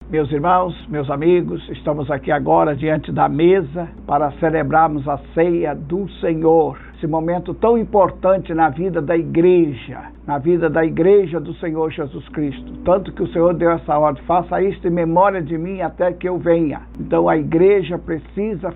Meus irmãos, meus amigos, estamos aqui agora diante da mesa para celebrarmos a ceia do Senhor. Esse momento tão importante na vida da igreja do Senhor Jesus Cristo. Tanto que o Senhor deu essa ordem: faça isto em memória de mim até que eu venha. Então a igreja precisa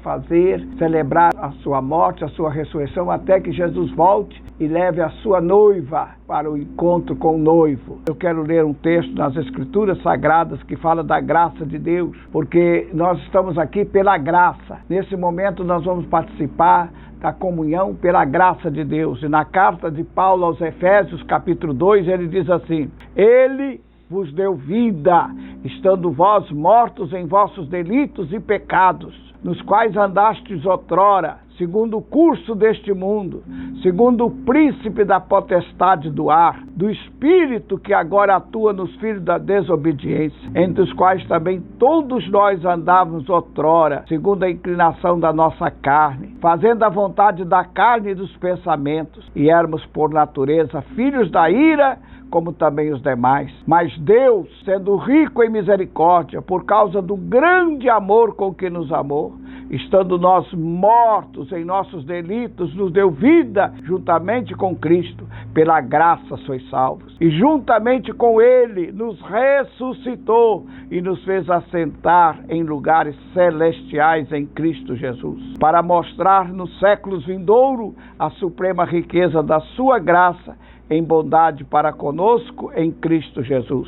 celebrar a sua morte, a sua ressurreição, até que Jesus volte e leve a sua noiva para o encontro com o noivo. Eu quero ler um texto nas Escrituras Sagradas que fala da graça de Deus, porque nós estamos aqui pela graça. Nesse momento nós vamos participar da comunhão pela graça de Deus. E na carta de Paulo aos Efésios, capítulo 2, ele diz assim: Ele vos deu vida, estando vós mortos em vossos delitos e pecados, nos quais andastes outrora, segundo o curso deste mundo, segundo o príncipe da potestade do ar, do espírito que agora atua nos filhos da desobediência, entre os quais também todos nós andávamos outrora, segundo a inclinação da nossa carne, fazendo a vontade da carne e dos pensamentos, e éramos por natureza filhos da ira, como também os demais. Mas Deus, sendo rico em misericórdia, por causa do grande amor com que nos amou, estando nós mortos em nossos delitos, nos deu vida juntamente com Cristo. Pela graça sois salvos. E juntamente com Ele nos ressuscitou e nos fez assentar em lugares celestiais em Cristo Jesus, para mostrar nos séculos vindouros a suprema riqueza da sua graça em bondade para conosco em Cristo Jesus.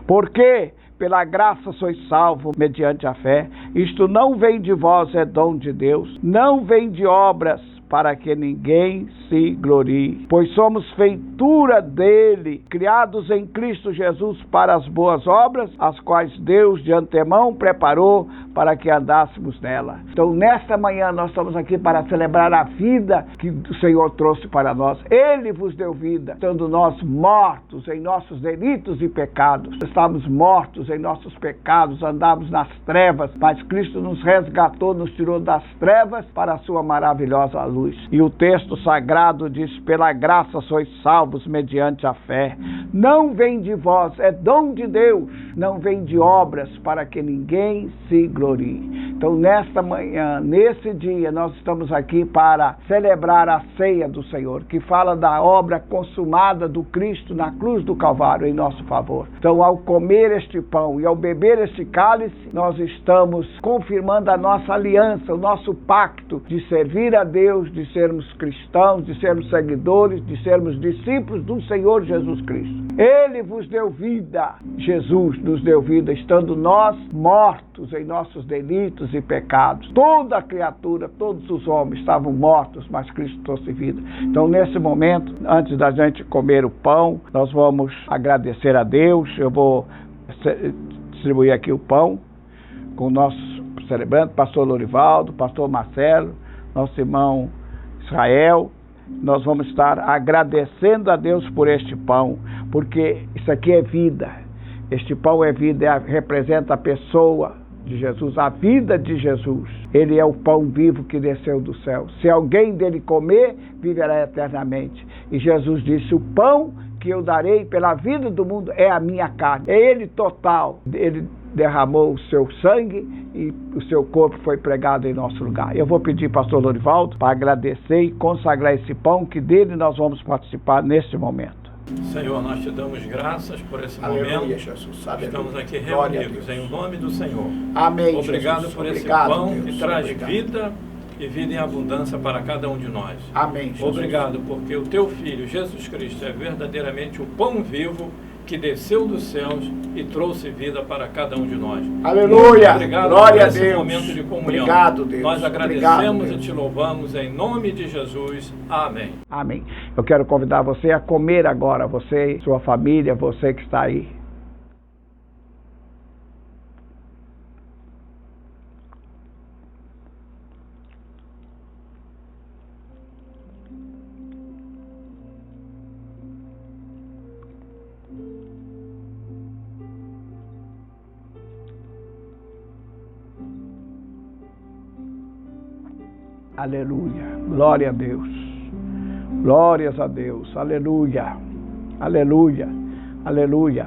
Porque pela graça sois salvos mediante a fé. Isto não vem de vós, é dom de Deus. Não vem de obras, para que ninguém se glorie. Pois somos feitura dele, criados em Cristo Jesus para as boas obras, as quais Deus de antemão preparou para que andássemos nela. Então, nesta manhã, nós estamos aqui para celebrar a vida que o Senhor trouxe para nós. Ele vos deu vida, estando nós mortos em nossos delitos e pecados. Estávamos mortos em nossos pecados, andávamos nas trevas, mas Cristo nos resgatou, nos tirou das trevas para a sua maravilhosa luz. E o texto sagrado diz: pela graça sois salvos mediante a fé. Não vem de vós, é dom de Deus. Não vem de obras, para que ninguém se glorie. Então, nesta manhã, nesse dia, nós estamos aqui para celebrar a ceia do Senhor, que fala da obra consumada do Cristo na cruz do Calvário em nosso favor. Então, ao comer este pão e ao beber este cálice, nós estamos confirmando a nossa aliança, o nosso pacto de servir a Deus, de sermos cristãos, de sermos seguidores, de sermos discípulos do Senhor Jesus Cristo. Ele vos deu vida. Jesus nos deu vida, estando nós mortos em nossos delitos e pecados. Toda a criatura, todos os homens estavam mortos, mas Cristo trouxe vida. Então, nesse momento, antes da gente comer o pão, nós vamos agradecer a Deus. Eu vou distribuir aqui o pão com o nosso celebrante, pastor Lorivaldo, pastor Marcelo, nosso irmão Israel. Nós vamos estar agradecendo a Deus por este pão, porque isso aqui é vida. Este pão é vida, representa a pessoa de Jesus, a vida de Jesus. Ele é o pão vivo que desceu do céu. Se alguém dele comer, viverá eternamente. E Jesus disse: o pão que eu darei pela vida do mundo é a minha carne. É ele total. Ele derramou o seu sangue e o seu corpo foi pregado em nosso lugar. Eu vou pedir pastor Lorivaldo para agradecer e consagrar esse pão, que dele nós vamos participar neste momento. Senhor, nós te damos graças por esse Aleluia, momento. Jesus. Estamos aqui reunidos em nome do Senhor. Amém. Obrigado Jesus. por esse Obrigado, pão Deus. que traz Obrigado. vida e vida em abundância para cada um de nós. Amém, Jesus. Obrigado porque o teu Filho, Jesus Cristo, é verdadeiramente o pão vivo que desceu dos céus e trouxe vida para cada um de nós. Aleluia. Obrigado Glória por a esse Deus. momento de comunhão. Obrigado, Deus. Nós agradecemos Obrigado, e Deus. te louvamos em nome de Jesus. Amém. Amém. Eu quero convidar você a comer agora, você, sua família, você que está aí. Aleluia. Glória a Deus. Glórias a Deus. Aleluia. Aleluia. Aleluia.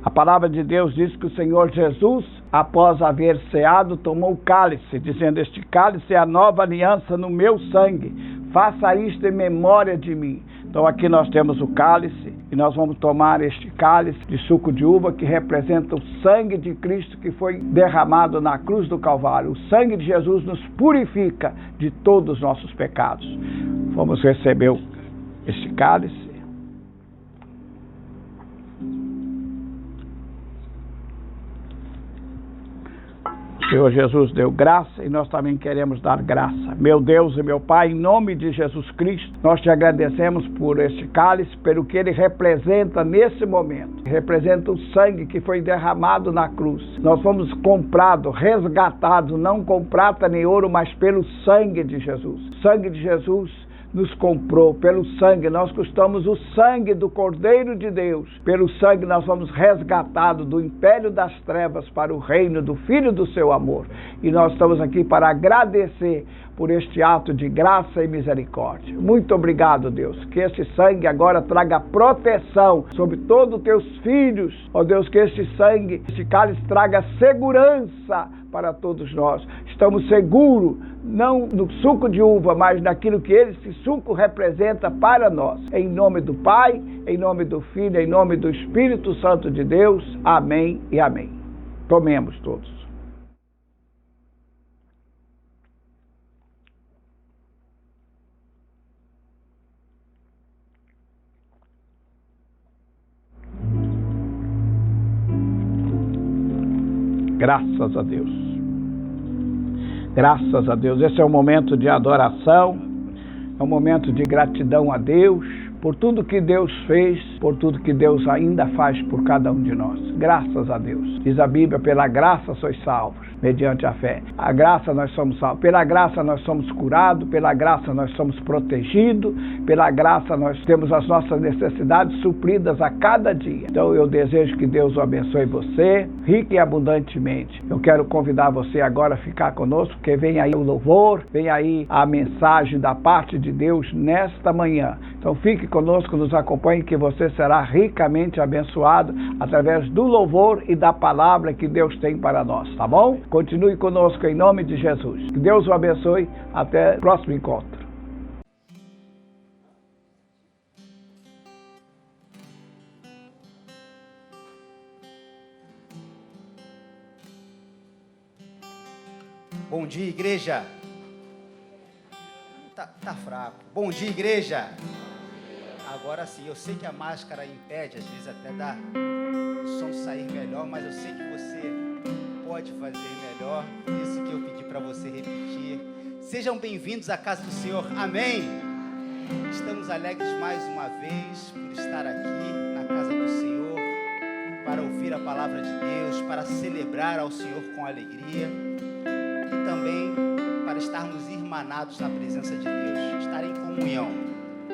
A palavra de Deus diz que o Senhor Jesus, após haver ceado, tomou o cálice, dizendo: este cálice é a nova aliança no meu sangue. Faça isto em memória de mim. Então aqui nós temos o cálice e nós vamos tomar este cálice de suco de uva que representa o sangue de Cristo que foi derramado na cruz do Calvário. O sangue de Jesus nos purifica de todos os nossos pecados. Vamos receber este cálice. O Senhor Jesus deu graça e nós também queremos dar graça. Meu Deus e meu Pai, em nome de Jesus Cristo, nós te agradecemos por este cálice, pelo que ele representa nesse momento. Representa o sangue que foi derramado na cruz. Nós fomos comprados, resgatados, não com prata nem ouro, mas pelo sangue de Jesus. O sangue de Jesus nos comprou, pelo sangue nós custamos o sangue do Cordeiro de Deus, pelo sangue nós fomos resgatados do império das trevas para o reino do Filho do seu amor, e nós estamos aqui para agradecer por este ato de graça e misericórdia. Muito obrigado, Deus, que este sangue agora traga proteção sobre todos os teus filhos, ó Deus, que este sangue, este cálice traga segurança para todos nós. Estamos seguros, não no suco de uva, mas naquilo que esse suco representa para nós. Em nome do Pai, em nome do Filho, em nome do Espírito Santo de Deus. Amém e amém. Tomemos todos. Graças a Deus. Graças a Deus. Esse é um momento de adoração, é um momento de gratidão a Deus, por tudo que Deus fez, por tudo que Deus ainda faz por cada um de nós. Graças a Deus. Diz a Bíblia: pela graça sois salvos, mediante a fé. A graça nós somos salvos. Pela graça nós somos curados, pela graça nós somos protegidos, pela graça nós temos as nossas necessidades supridas a cada dia. Então eu desejo que Deus o abençoe você, rica e abundantemente. Eu quero convidar você agora a ficar conosco, porque vem aí o louvor, vem aí a mensagem da parte de Deus nesta manhã. Então fique conosco, nos acompanhe, que você será ricamente abençoado através do louvor e da palavra que Deus tem para nós, tá bom? Continue conosco em nome de Jesus. Que Deus o abençoe. Até o próximo encontro. Bom dia, igreja. Tá fraco. Bom dia, igreja. Agora sim, eu sei que a máscara impede, às vezes até dá o som sair melhor, mas eu sei que você pode fazer melhor. Isso que eu pedi para você repetir. Sejam bem-vindos à casa do Senhor. Amém? Estamos alegres mais uma vez por estar aqui na casa do Senhor, para ouvir a palavra de Deus, para celebrar ao Senhor com alegria e também para estarmos irmanados na presença de Deus, estar em comunhão.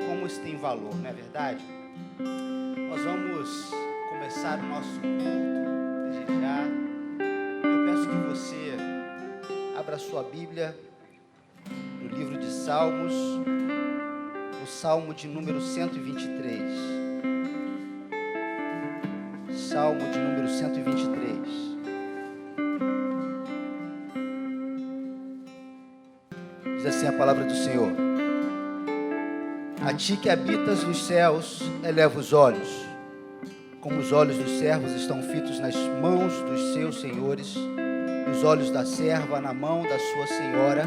Como isso tem valor, não é verdade? Nós vamos começar o nosso culto desde já. Eu peço que você abra sua Bíblia no livro de Salmos, no Salmo de número 123. Salmo de número 123. Diz assim a palavra do Senhor: a ti que habitas nos céus, eleva os olhos, como os olhos dos servos estão fitos nas mãos dos seus senhores, e os olhos da serva na mão da sua senhora,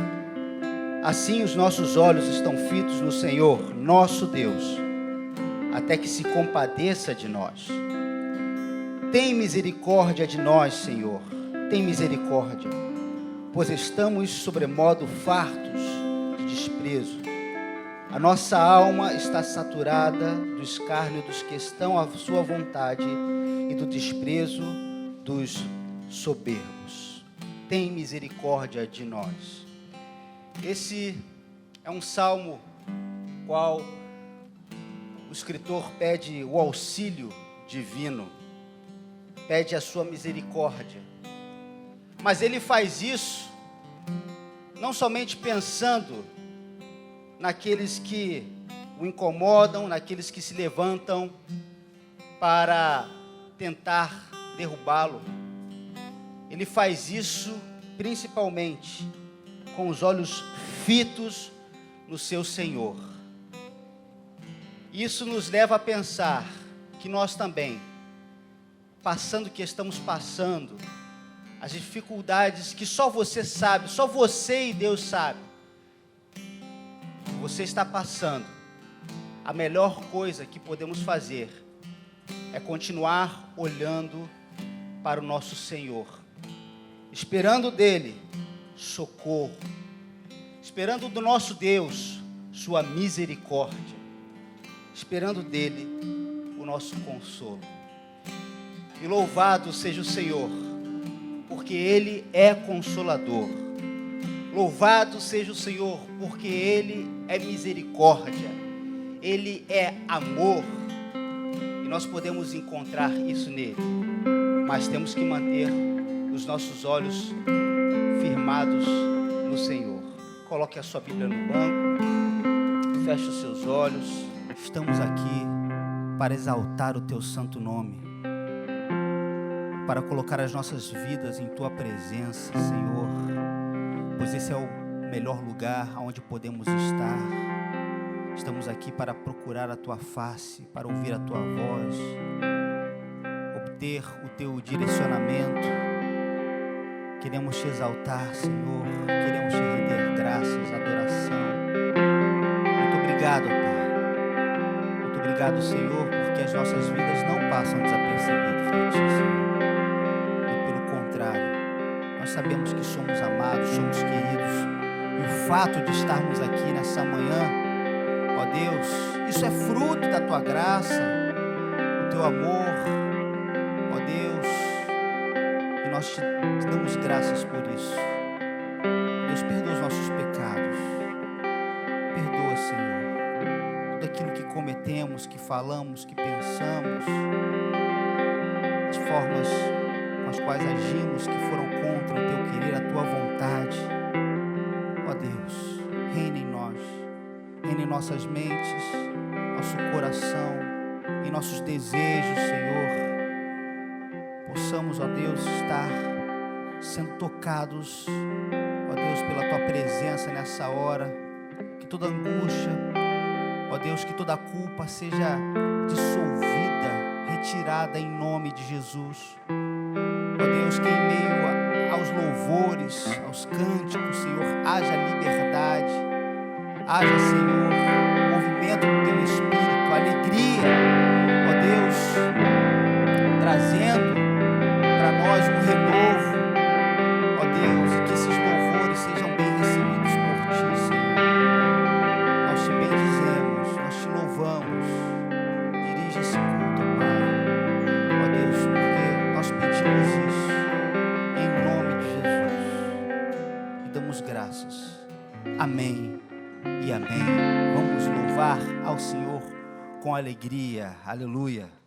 assim os nossos olhos estão fitos no Senhor, nosso Deus, até que se compadeça de nós. Tem misericórdia de nós, Senhor, tem misericórdia, pois estamos sobremodo fartos de desprezo. A nossa alma está saturada do escárnio dos que estão à sua vontade e do desprezo dos soberbos. Tem misericórdia de nós. Esse é um salmo qual o escritor pede o auxílio divino, pede a sua misericórdia. Mas ele faz isso não somente pensando naqueles que o incomodam, naqueles que se levantam para tentar derrubá-lo, ele faz isso principalmente com os olhos fitos no seu Senhor. Isso nos leva a pensar que nós também, passando o que estamos passando, as dificuldades que só você sabe, só você e Deus sabe, você está passando, a melhor coisa que podemos fazer é continuar olhando para o nosso Senhor, esperando dele socorro, esperando do nosso Deus sua misericórdia, esperando dele o nosso consolo. E louvado seja o Senhor, porque ele é consolador. Louvado seja o Senhor, porque ele é misericórdia, ele é amor, e nós podemos encontrar isso nele, mas temos que manter os nossos olhos firmados no Senhor. Coloque a sua Bíblia no banco, feche os seus olhos. Estamos aqui para exaltar o teu santo nome, para colocar as nossas vidas em tua presença, Senhor, pois esse é o melhor lugar onde podemos estar. Estamos aqui para procurar a tua face, para ouvir a tua voz, obter o teu direcionamento. Queremos te exaltar, Senhor, queremos te render graças, adoração. Muito obrigado, Pai. Muito obrigado, Senhor, porque as nossas vidas não passam desapercebidas para ti, Senhor. Nós sabemos que somos amados, somos queridos, e o fato de estarmos aqui nessa manhã, ó Deus, isso é fruto da tua graça, do teu amor, ó Deus, e nós te damos graças por isso. Deus, perdoa os nossos pecados, perdoa, Senhor, tudo aquilo que cometemos, que falamos, que pensamos, as formas com as quais agimos que foram contra o teu querer, a tua vontade. Ó Deus, reina em nós, reina em nossas mentes, nosso coração, em nossos desejos, Senhor. Possamos, ó Deus, estar sendo tocados, ó Deus, pela tua presença nessa hora. Que toda angústia, ó Deus, que toda culpa seja dissolvida, retirada em nome de Jesus. Ó Deus, que em meio aos louvores, aos cânticos, Senhor, haja liberdade, haja, Senhor, movimento do teu Espírito, alegria, ó Deus, trazendo para nós um renovo, ó Deus, e que esses louvores sejam bem recebidos por ti, Senhor. Nós te bendizemos, nós te louvamos, dirige esse culto, Pai, ó Deus, porque nós pedimos isso em nome de Jesus e damos graças. Amém e amém. Vamos louvar ao Senhor com alegria. Aleluia.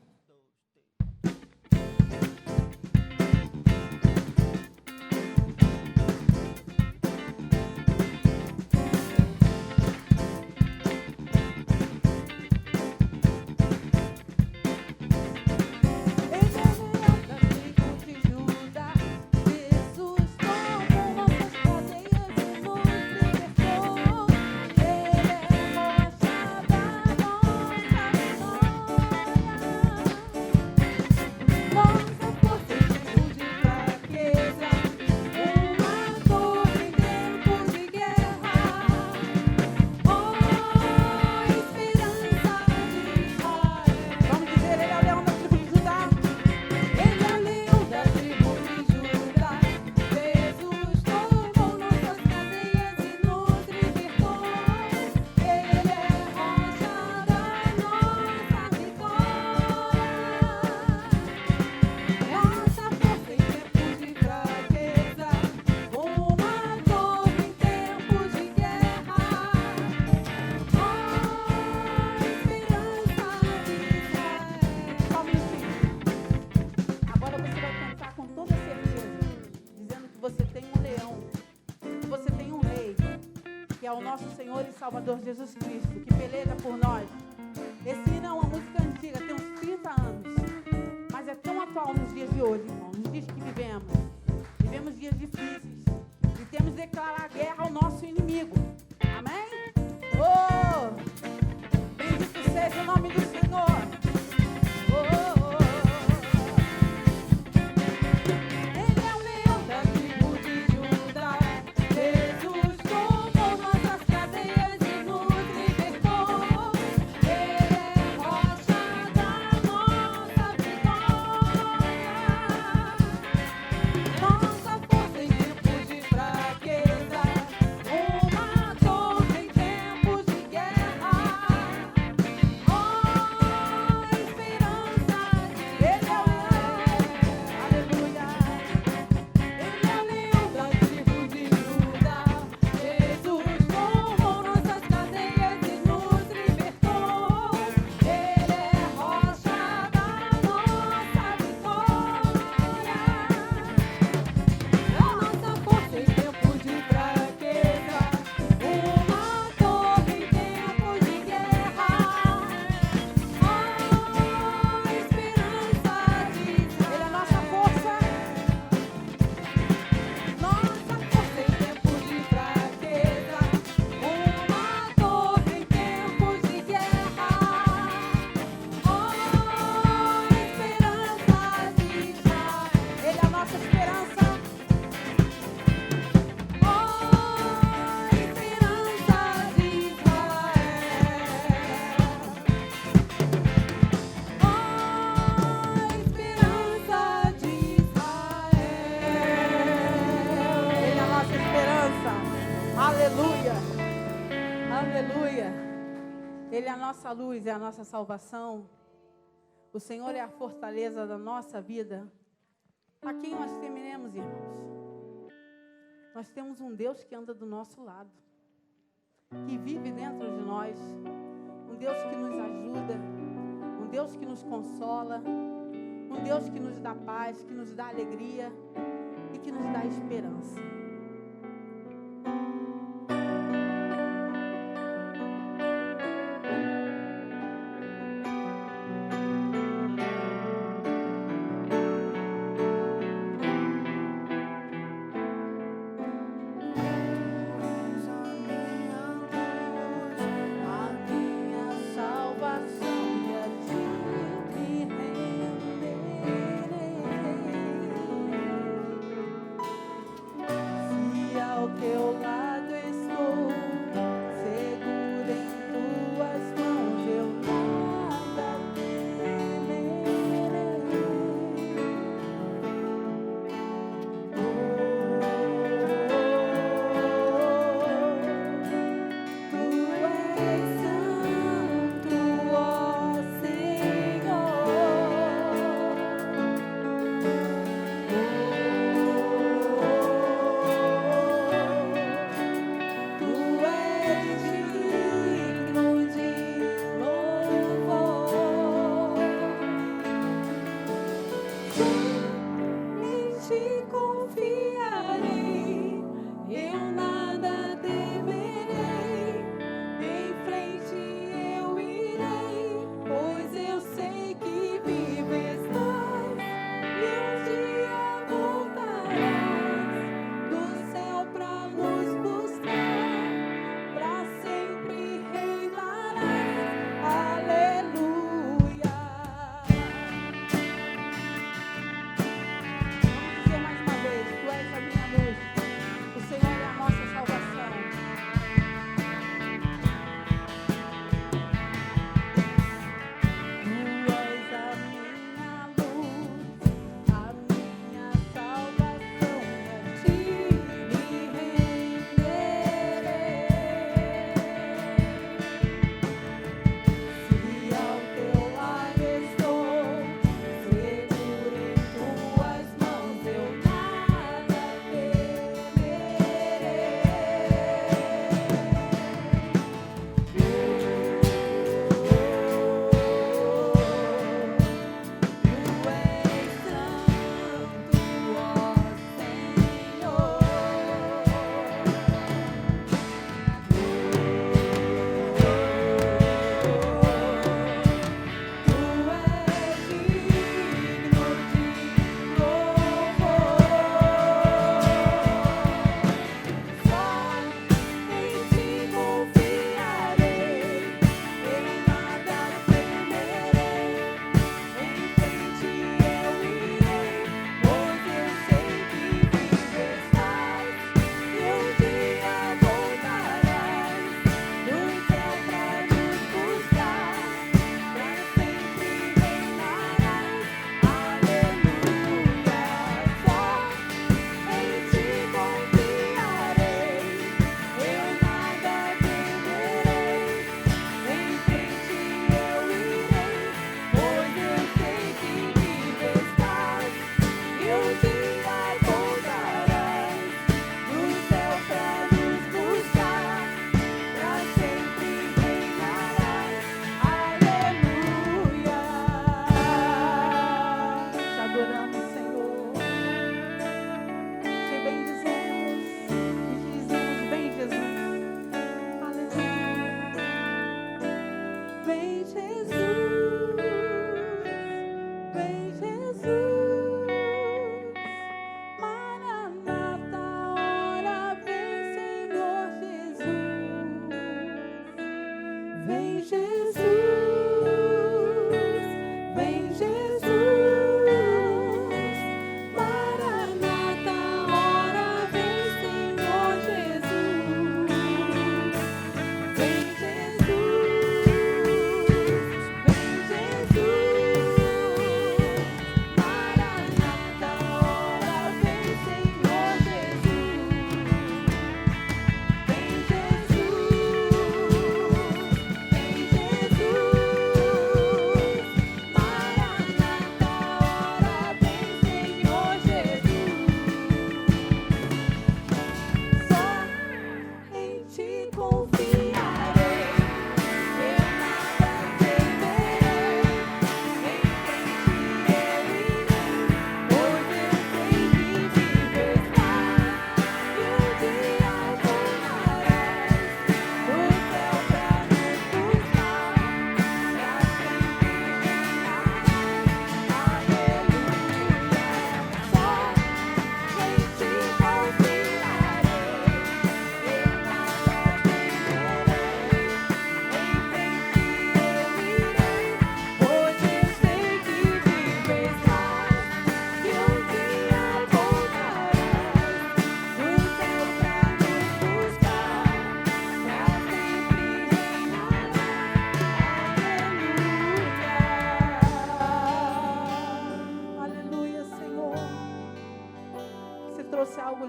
que é o nosso Senhor e Salvador Jesus Cristo, que peleja por nós. Esse hino é uma música antiga, tem uns 30 anos, mas é tão atual atual nos dias de hoje, irmão, nos dias que vivemos dias difíceis e temos que declarar guerra ao nosso inimigo, amém? Oh, bendito seja o nome do Senhor. Ele é a nossa luz, é a nossa salvação. O Senhor é a fortaleza da nossa vida. A quem nós temeremos, irmãos? Nós temos um Deus que anda do nosso lado, que vive dentro de nós, um Deus que nos ajuda, um Deus que nos consola, um Deus que nos dá paz, que nos dá alegria e que nos dá esperança.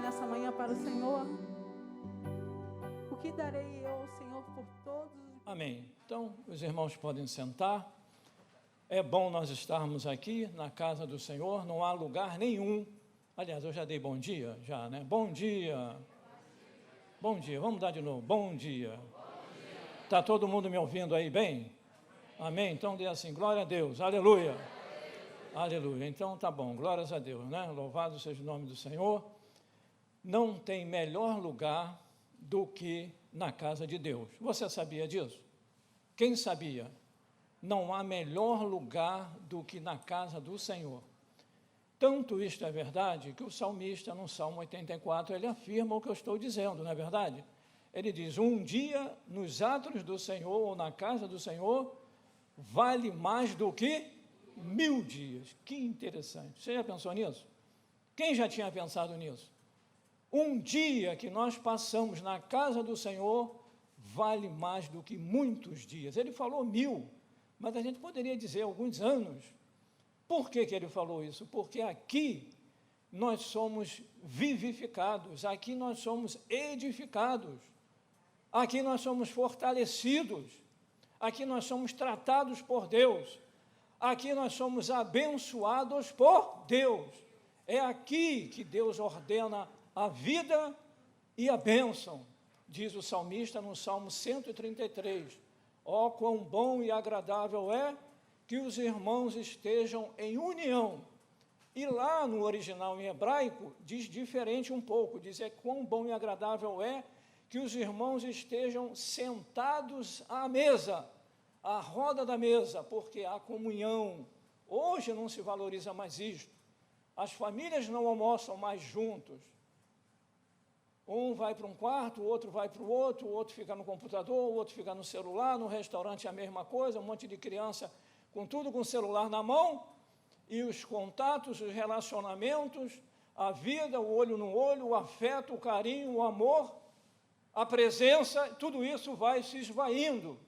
nessa manhã para o Senhor? O que darei eu ao Senhor por todos? Amém. Então, os irmãos podem sentar. É bom nós estarmos aqui na casa do Senhor, não há lugar nenhum. Aliás, eu já dei bom dia, já, né? Bom dia. Bom dia, vamos dar de novo. Bom dia. Está todo mundo me ouvindo aí bem? Amém? Então dê assim, glória a Deus, aleluia. Aleluia. Então tá bom, glórias a Deus, né? Louvado seja o nome do Senhor. Não tem melhor lugar do que na casa de Deus. Você sabia disso? Quem sabia? Não há melhor lugar do que na casa do Senhor. Tanto isto é verdade que o salmista, no Salmo 84, ele afirma o que eu estou dizendo, não é verdade? Ele diz, um dia nos átrios do Senhor ou na casa do Senhor vale mais do que 1000 dias. Que interessante. Você já pensou nisso? Quem já tinha pensado nisso? Um dia que nós passamos na casa do Senhor vale mais do que muitos dias. Ele falou 1000, mas a gente poderia dizer alguns anos. Por que ele falou isso? Porque aqui nós somos vivificados, aqui nós somos edificados, aqui nós somos fortalecidos, aqui nós somos tratados por Deus, aqui nós somos abençoados por Deus. É aqui que Deus ordena a vida e a bênção, diz o salmista no Salmo 133. Ó, quão bom e agradável é que os irmãos estejam em união. E lá no original em hebraico diz diferente um pouco, diz quão bom e agradável é que os irmãos estejam sentados à mesa, à roda da mesa, porque há comunhão. Hoje não se valoriza mais isto. As famílias não almoçam mais juntos. Um vai para um quarto, o outro vai para o outro fica no computador, o outro fica no celular, no restaurante é a mesma coisa, um monte de criança com tudo com o celular na mão, e os contatos, os relacionamentos, a vida, o olho no olho, o afeto, o carinho, o amor, a presença, tudo isso vai se esvaindo.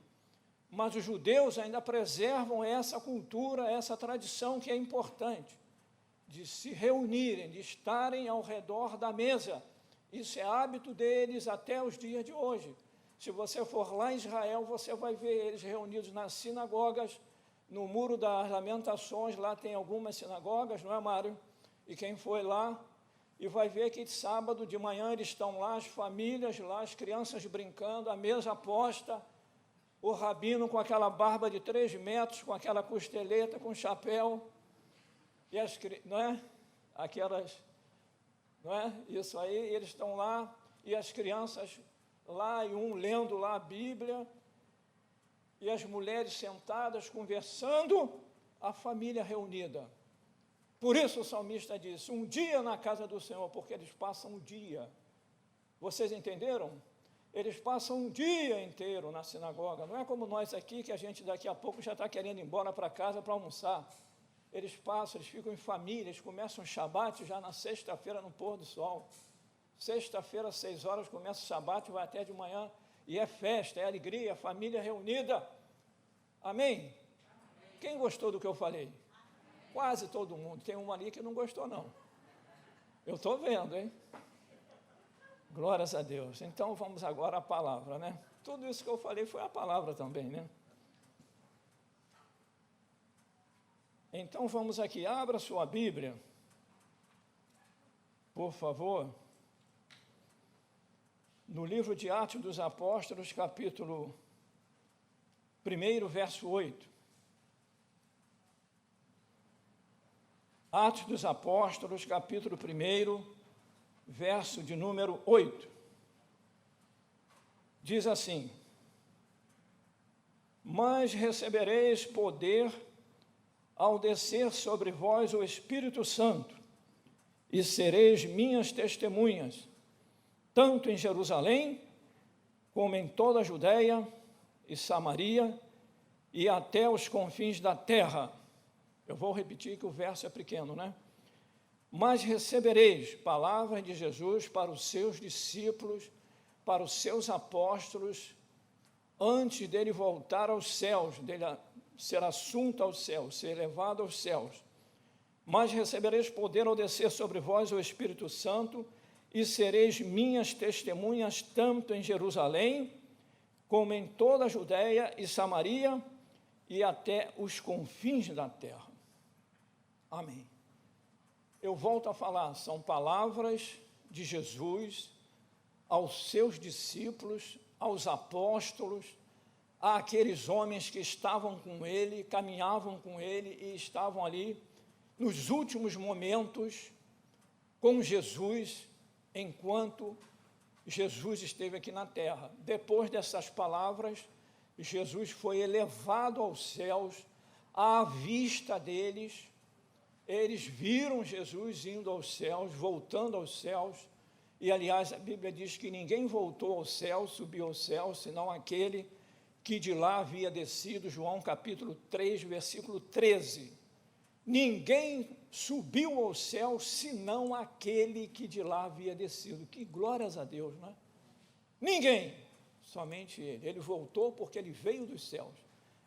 Mas os judeus ainda preservam essa cultura, essa tradição que é importante, de se reunirem, de estarem ao redor da mesa. Isso é hábito deles até os dias de hoje. Se você for lá em Israel, você vai ver eles reunidos nas sinagogas, no Muro das Lamentações, lá tem algumas sinagogas, não é, Mário? E quem foi lá, e vai ver que de sábado de manhã eles estão lá, as famílias lá, as crianças brincando, a mesa posta, o rabino com aquela barba de 3 metros, com aquela costeleta, com chapéu, e as, não é? Aquelas, não é? Isso aí, eles estão lá, e as crianças lá, e um lendo lá a Bíblia, e as mulheres sentadas, conversando, a família reunida. Por isso o salmista disse, um dia na casa do Senhor, porque eles passam o dia. Vocês entenderam? Eles passam um dia inteiro na sinagoga. Não é como nós aqui, que a gente daqui a pouco já está querendo ir embora para casa para almoçar. Eles passam, eles ficam em família, eles começam o Shabat já na sexta-feira, no pôr do sol. Sexta-feira, 6 horas, começa o Shabat, vai até de manhã, e é festa, é alegria, família reunida. Amém? Amém? Quem gostou do que eu falei? Amém. Quase todo mundo. Tem um ali que não gostou, não. Eu estou vendo, hein? Glórias a Deus. Então, vamos agora à palavra, né? Tudo isso que eu falei foi a palavra também, né? Então, vamos aqui. Abra sua Bíblia, por favor, no livro de Atos dos Apóstolos, capítulo 1, verso 8. Atos dos Apóstolos, capítulo 1, verso de número 8. Diz assim, mas recebereis poder ao descer sobre vós o Espírito Santo, e sereis minhas testemunhas, tanto em Jerusalém, como em toda a Judéia e Samaria, e até os confins da terra. Eu vou repetir que o verso é pequeno, né? Mas recebereis palavras de Jesus para os seus discípulos, para os seus apóstolos, antes dele voltar aos céus, dele ser assunto aos céus, ser elevado aos céus. Mas recebereis poder ao descer sobre vós o Espírito Santo, e sereis minhas testemunhas tanto em Jerusalém, como em toda a Judéia e Samaria, e até os confins da terra. Amém. Eu volto a falar, são palavras de Jesus aos seus discípulos, aos apóstolos, àqueles homens que estavam com ele, caminhavam com ele e estavam ali nos últimos momentos com Jesus, enquanto Jesus esteve aqui na terra. Depois dessas palavras, Jesus foi elevado aos céus, à vista deles. Eles viram Jesus indo aos céus, voltando aos céus, e aliás a Bíblia diz que ninguém voltou ao céu, subiu ao céu, senão aquele que de lá havia descido, João capítulo 3, versículo 13. Ninguém subiu ao céu, senão aquele que de lá havia descido. Que glórias a Deus, não é? Ninguém, somente ele. Ele voltou porque ele veio dos céus.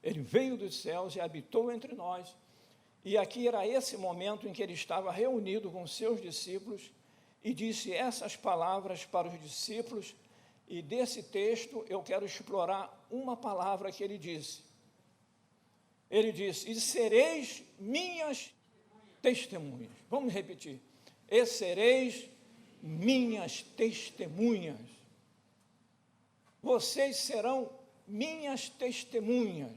Ele veio dos céus e habitou entre nós. E aqui era esse momento em que ele estava reunido com seus discípulos e disse essas palavras para os discípulos. E desse texto eu quero explorar uma palavra que ele disse. Ele disse: e sereis minhas testemunhas. Vamos repetir. E sereis minhas testemunhas. Vocês serão minhas testemunhas.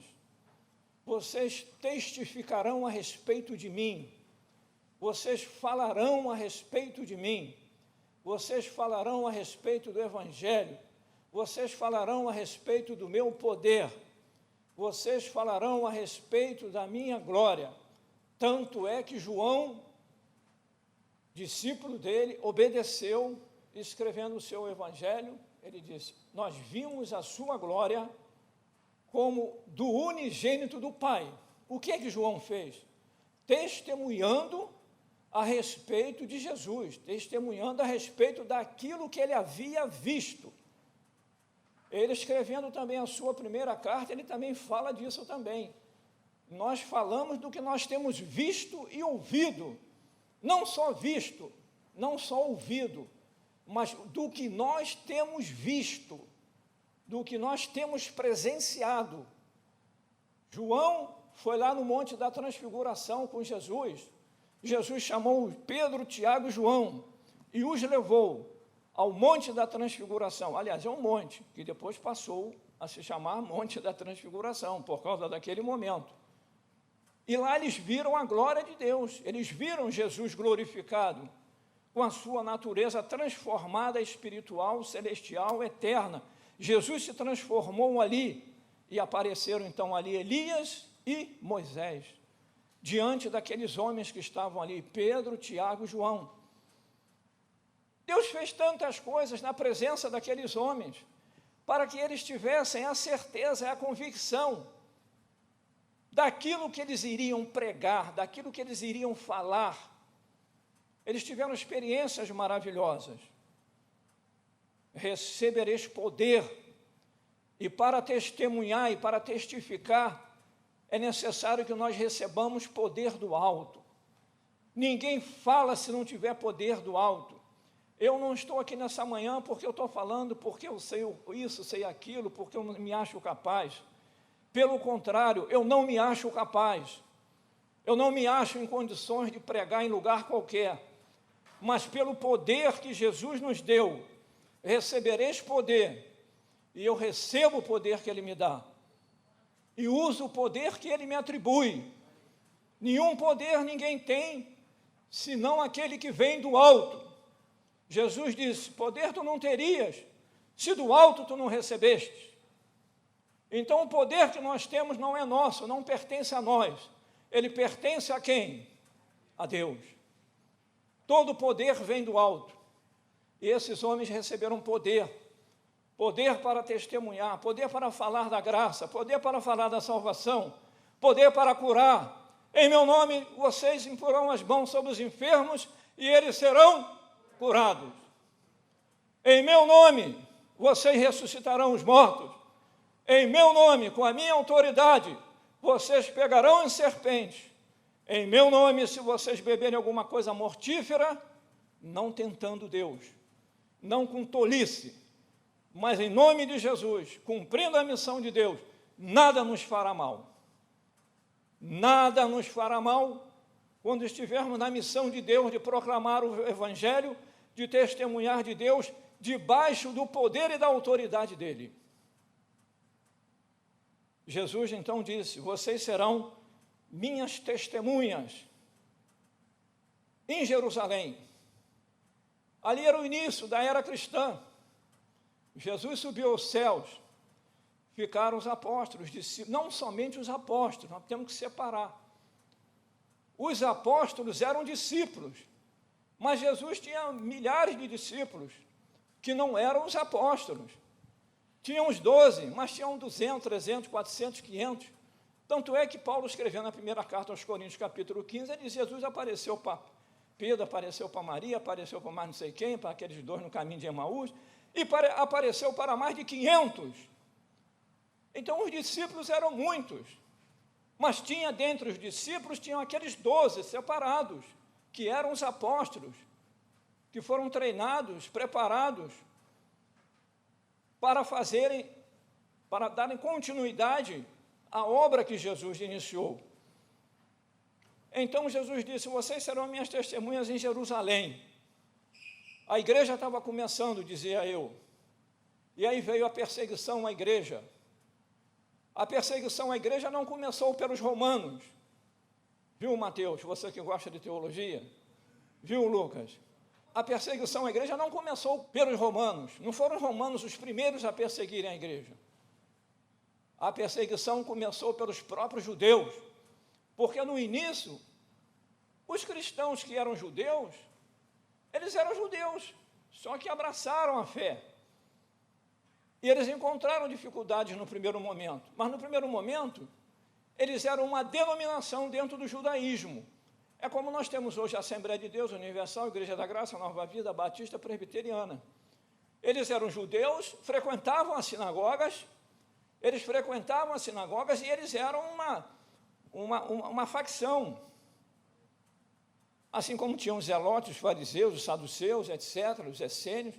Vocês testificarão a respeito de mim. Vocês falarão a respeito de mim. Vocês falarão a respeito do Evangelho. Vocês falarão a respeito do meu poder. Vocês falarão a respeito da minha glória. Tanto é que João, discípulo dele, obedeceu, escrevendo o seu Evangelho. Ele disse: nós vimos a sua glória como do unigênito do Pai. O que é que João fez? Testemunhando a respeito de Jesus, testemunhando a respeito daquilo que ele havia visto. Ele escrevendo também a sua primeira carta, ele também fala disso também. Nós falamos do que nós temos visto e ouvido, não só visto, não só ouvido, mas do que nós temos visto, do que nós temos presenciado. João foi lá no Monte da Transfiguração com Jesus. Jesus chamou Pedro, Tiago e João e os levou ao Monte da Transfiguração. Aliás, é um monte que depois passou a se chamar Monte da Transfiguração, por causa daquele momento. E lá eles viram a glória de Deus, eles viram Jesus glorificado, com a sua natureza transformada, espiritual, celestial, eterna. Jesus se transformou ali, e apareceram então ali Elias e Moisés, diante daqueles homens que estavam ali, Pedro, Tiago e João. Deus fez tantas coisas na presença daqueles homens, para que eles tivessem a certeza e a convicção daquilo que eles iriam pregar, daquilo que eles iriam falar. Eles tiveram experiências maravilhosas. Recebereis poder, e para testemunhar e para testificar, é necessário que nós recebamos poder do alto. Ninguém fala se não tiver poder do alto. Eu não estou aqui nessa manhã porque eu estou falando, porque eu sei isso, sei aquilo, porque eu não me acho capaz. Pelo contrário, eu não me acho capaz. Eu não me acho em condições de pregar em lugar qualquer. Mas pelo poder que Jesus nos deu, recebereis poder, e eu recebo o poder que Ele me dá, e uso o poder que Ele me atribui. Nenhum poder ninguém tem, senão aquele que vem do alto. Jesus disse: poder tu não terias, se do alto tu não recebestes. Então o poder que nós temos não é nosso, não pertence a nós. Ele pertence a quem? A Deus. Todo poder vem do alto. E esses homens receberam poder. Poder para testemunhar, poder para falar da graça, poder para falar da salvação, poder para curar. Em meu nome vocês imporão as mãos sobre os enfermos e eles serão curados. Em meu nome vocês ressuscitarão os mortos. Em meu nome, com a minha autoridade, vocês pegarão em serpentes. Em meu nome, se vocês beberem alguma coisa mortífera, não tentando Deus, não com tolice, mas em nome de Jesus, cumprindo a missão de Deus, nada nos fará mal. Nada nos fará mal quando estivermos na missão de Deus de proclamar o Evangelho, de testemunhar de Deus debaixo do poder e da autoridade dele. Jesus então disse: vocês serão minhas testemunhas em Jerusalém. Ali era o início da era cristã. Jesus subiu aos céus, ficaram os apóstolos, não somente os apóstolos, nós temos que separar. Os apóstolos eram discípulos, mas Jesus tinha milhares de discípulos que não eram os apóstolos. Tinham os 12, mas tinham 200, 300, 400, 500. Tanto é que Paulo, escrevendo na primeira carta aos Coríntios, capítulo 15, ele diz: Jesus apareceu para Pedro, apareceu para Maria, apareceu para mais não sei quem, para aqueles dois no caminho de Emaús, e apareceu para mais de 500. Então, os discípulos eram muitos, mas tinha dentre os discípulos, tinham aqueles 12 separados, que eram os apóstolos, que foram treinados, preparados, para darem continuidade à obra que Jesus iniciou. Então, Jesus disse: vocês serão minhas testemunhas em Jerusalém. A igreja estava começando, dizia eu, e aí veio a perseguição à igreja. A perseguição à igreja não começou pelos romanos, viu, Mateus, você que gosta de teologia, viu, Lucas? A perseguição à igreja não começou pelos romanos, não foram os romanos os primeiros a perseguirem a igreja. A perseguição começou pelos próprios judeus, porque no início, os cristãos que eram judeus, eles eram judeus, só que abraçaram a fé. E eles encontraram dificuldades no primeiro momento, mas no primeiro momento, eles eram uma denominação dentro do judaísmo. É como nós temos hoje a Assembleia de Deus Universal, Igreja da Graça, Nova Vida, Batista, Presbiteriana. Eles eram judeus, frequentavam as sinagogas, e eles eram uma facção. Assim como tinham os zelotes, os fariseus, os saduceus, etc., os essênios,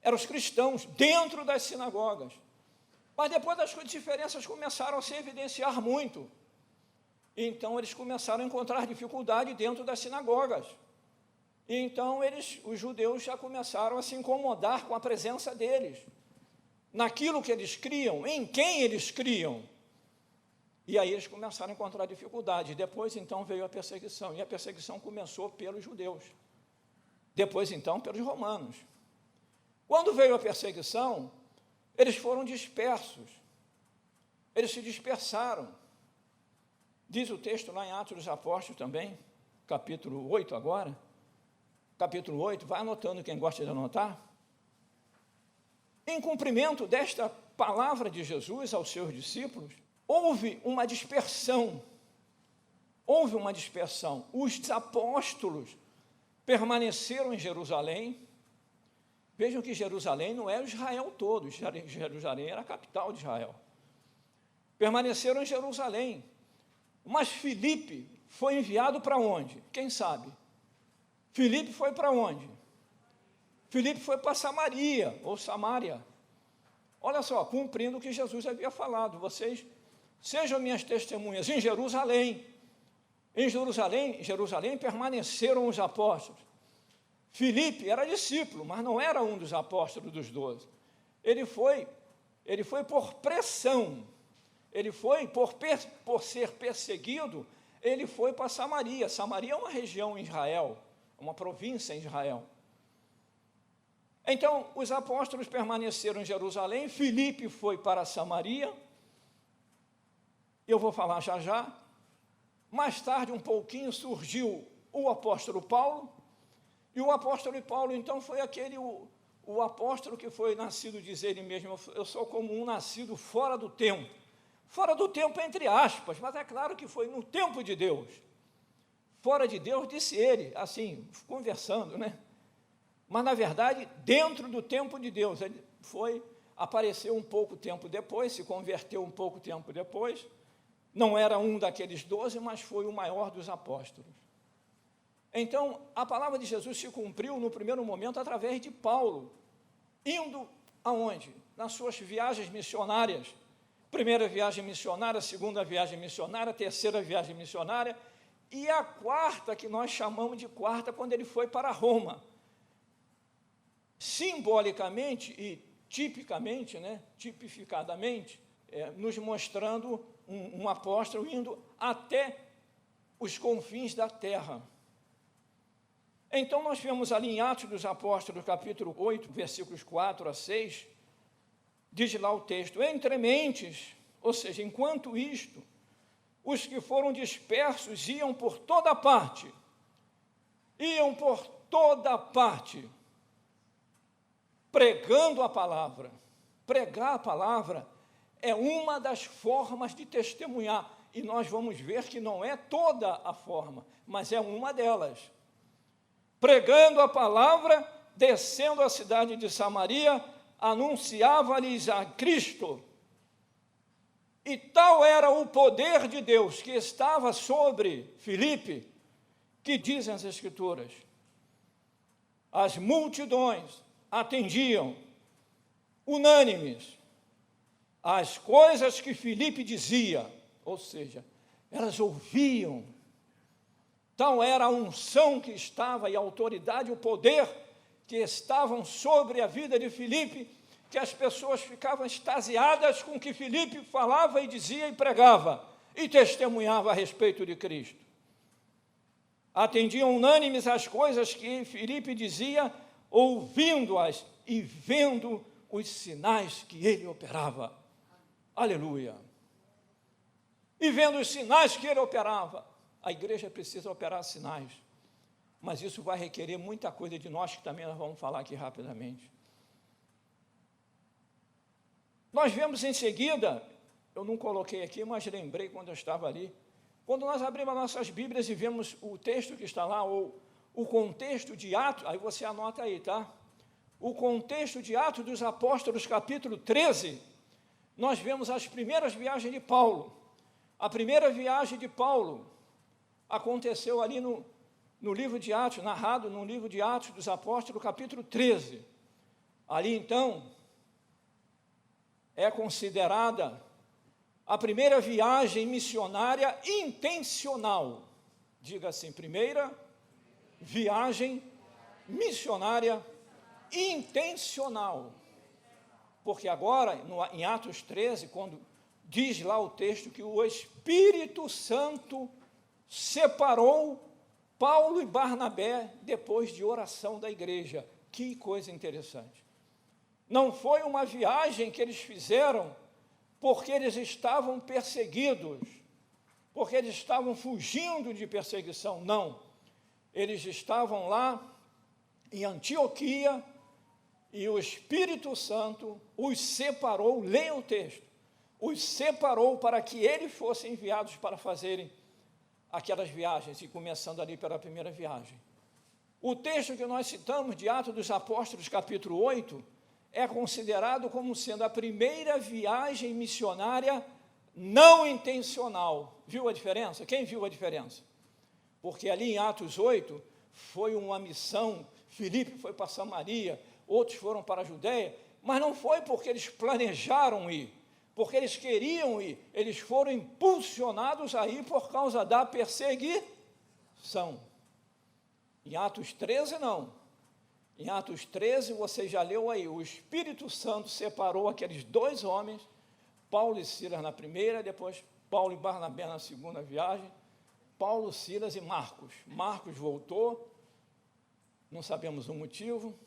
eram os cristãos dentro das sinagogas. Mas depois as diferenças começaram a se evidenciar muito. Então, eles começaram a encontrar dificuldade dentro das sinagogas. E então, os judeus já começaram a se incomodar com a presença deles, naquilo que eles criam, em quem eles criam. E aí eles começaram a encontrar dificuldade. Depois, então, veio a perseguição. E a perseguição começou pelos judeus. Depois, então, pelos romanos. Quando veio a perseguição, eles foram dispersos. Eles se dispersaram. Diz o texto lá em Atos dos Apóstolos também, capítulo 8 agora. Capítulo 8, vai anotando quem gosta de anotar. Em cumprimento desta palavra de Jesus aos seus discípulos, houve uma dispersão. Os apóstolos permaneceram em Jerusalém. Vejam que Jerusalém não é o Israel todo, Jerusalém era a capital de Israel. Permaneceram em Jerusalém. Mas Filipe foi enviado para onde? Quem sabe? Filipe foi para onde? Filipe foi para Samaria, ou Samária. Olha só, cumprindo o que Jesus havia falado: vocês sejam minhas testemunhas em Jerusalém. Em Jerusalém permaneceram os apóstolos. Filipe era discípulo, mas não era um dos apóstolos dos 12. Ele foi por pressão, ele foi por ser perseguido, ele foi para Samaria. Samaria é uma região em Israel, uma província em Israel. Então, os apóstolos permaneceram em Jerusalém, Filipe foi para Samaria, eu vou falar já já. Mais tarde, um pouquinho, surgiu o apóstolo Paulo, e o apóstolo Paulo, então, foi o apóstolo que foi nascido, diz ele mesmo: eu sou como um nascido fora do tempo. Fora do tempo, entre aspas, mas é claro que foi no tempo de Deus. Fora de Deus, disse ele, assim, conversando, né? Mas, na verdade, dentro do tempo de Deus. Ele apareceu um pouco tempo depois, se converteu um pouco tempo depois. Não era um daqueles 12, mas foi o maior dos apóstolos. Então, a palavra de Jesus se cumpriu no primeiro momento através de Paulo, indo aonde? Nas suas viagens missionárias. Primeira viagem missionária, segunda viagem missionária, terceira viagem missionária, e a quarta, que nós chamamos de quarta, quando ele foi para Roma. Simbolicamente e tipicamente, tipificadamente, nos mostrando um apóstolo indo até os confins da terra. Então, nós vemos ali em Atos dos Apóstolos, capítulo 8, versículos 4 a 6, diz lá o texto: entre mentes, ou seja, enquanto isto, os que foram dispersos iam por toda parte, pregando a palavra. Pregar a palavra é uma das formas de testemunhar, e nós vamos ver que não é toda a forma, mas é uma delas. Pregando a palavra, descendo à cidade de Samaria, anunciava-lhes a Cristo. E tal era o poder de Deus que estava sobre Filipe, que dizem as Escrituras, as multidões atendiam, unânimes, as coisas que Filipe dizia, ou seja, elas ouviam. Tal era a unção que estava, e a autoridade, o poder que estavam sobre a vida de Filipe, que as pessoas ficavam extasiadas com o que Filipe falava e dizia e pregava, e testemunhava a respeito de Cristo. Atendiam unânimes às coisas que Filipe dizia, ouvindo-as e vendo os sinais que ele operava. Aleluia! E vendo os sinais que ele operava. A igreja precisa operar sinais, mas isso vai requerer muita coisa de nós, que também nós vamos falar aqui rapidamente. Nós vemos em seguida, eu não coloquei aqui, mas lembrei quando eu estava ali, quando nós abrimos as nossas Bíblias e vemos o texto que está lá, ou o contexto de Atos, aí você anota aí, tá? O contexto de Atos dos Apóstolos, capítulo 13, nós vemos as primeiras viagens de Paulo. A primeira viagem de Paulo aconteceu ali no livro de Atos, narrado no livro de Atos dos Apóstolos, capítulo 13. Ali, então, é considerada a primeira viagem missionária intencional. Diga assim, primeira viagem missionária intencional. Porque agora, em Atos 13, quando diz lá o texto que o Espírito Santo separou Paulo e Barnabé depois de oração da igreja. Que coisa interessante. Não foi uma viagem que eles fizeram porque eles estavam perseguidos, porque eles estavam fugindo de perseguição, não. Eles estavam lá em Antioquia e o Espírito Santo os separou, leia o texto, os separou para que eles fossem enviados para fazerem aquelas viagens, e começando ali pela primeira viagem. O texto que nós citamos de Atos dos Apóstolos, capítulo 8, é considerado como sendo a primeira viagem missionária não intencional. Viu a diferença? Quem viu a diferença? Porque ali em Atos 8, foi uma missão, Filipe foi para Samaria, outros foram para a Judéia, mas não foi porque eles planejaram ir, porque eles queriam ir, eles foram impulsionados a ir por causa da perseguição. Em Atos 13, não. Em Atos 13, você já leu aí, o Espírito Santo separou aqueles dois homens, Paulo e Silas na primeira, depois Paulo e Barnabé na segunda viagem, Paulo, Silas e Marcos. Marcos voltou, não sabemos o motivo,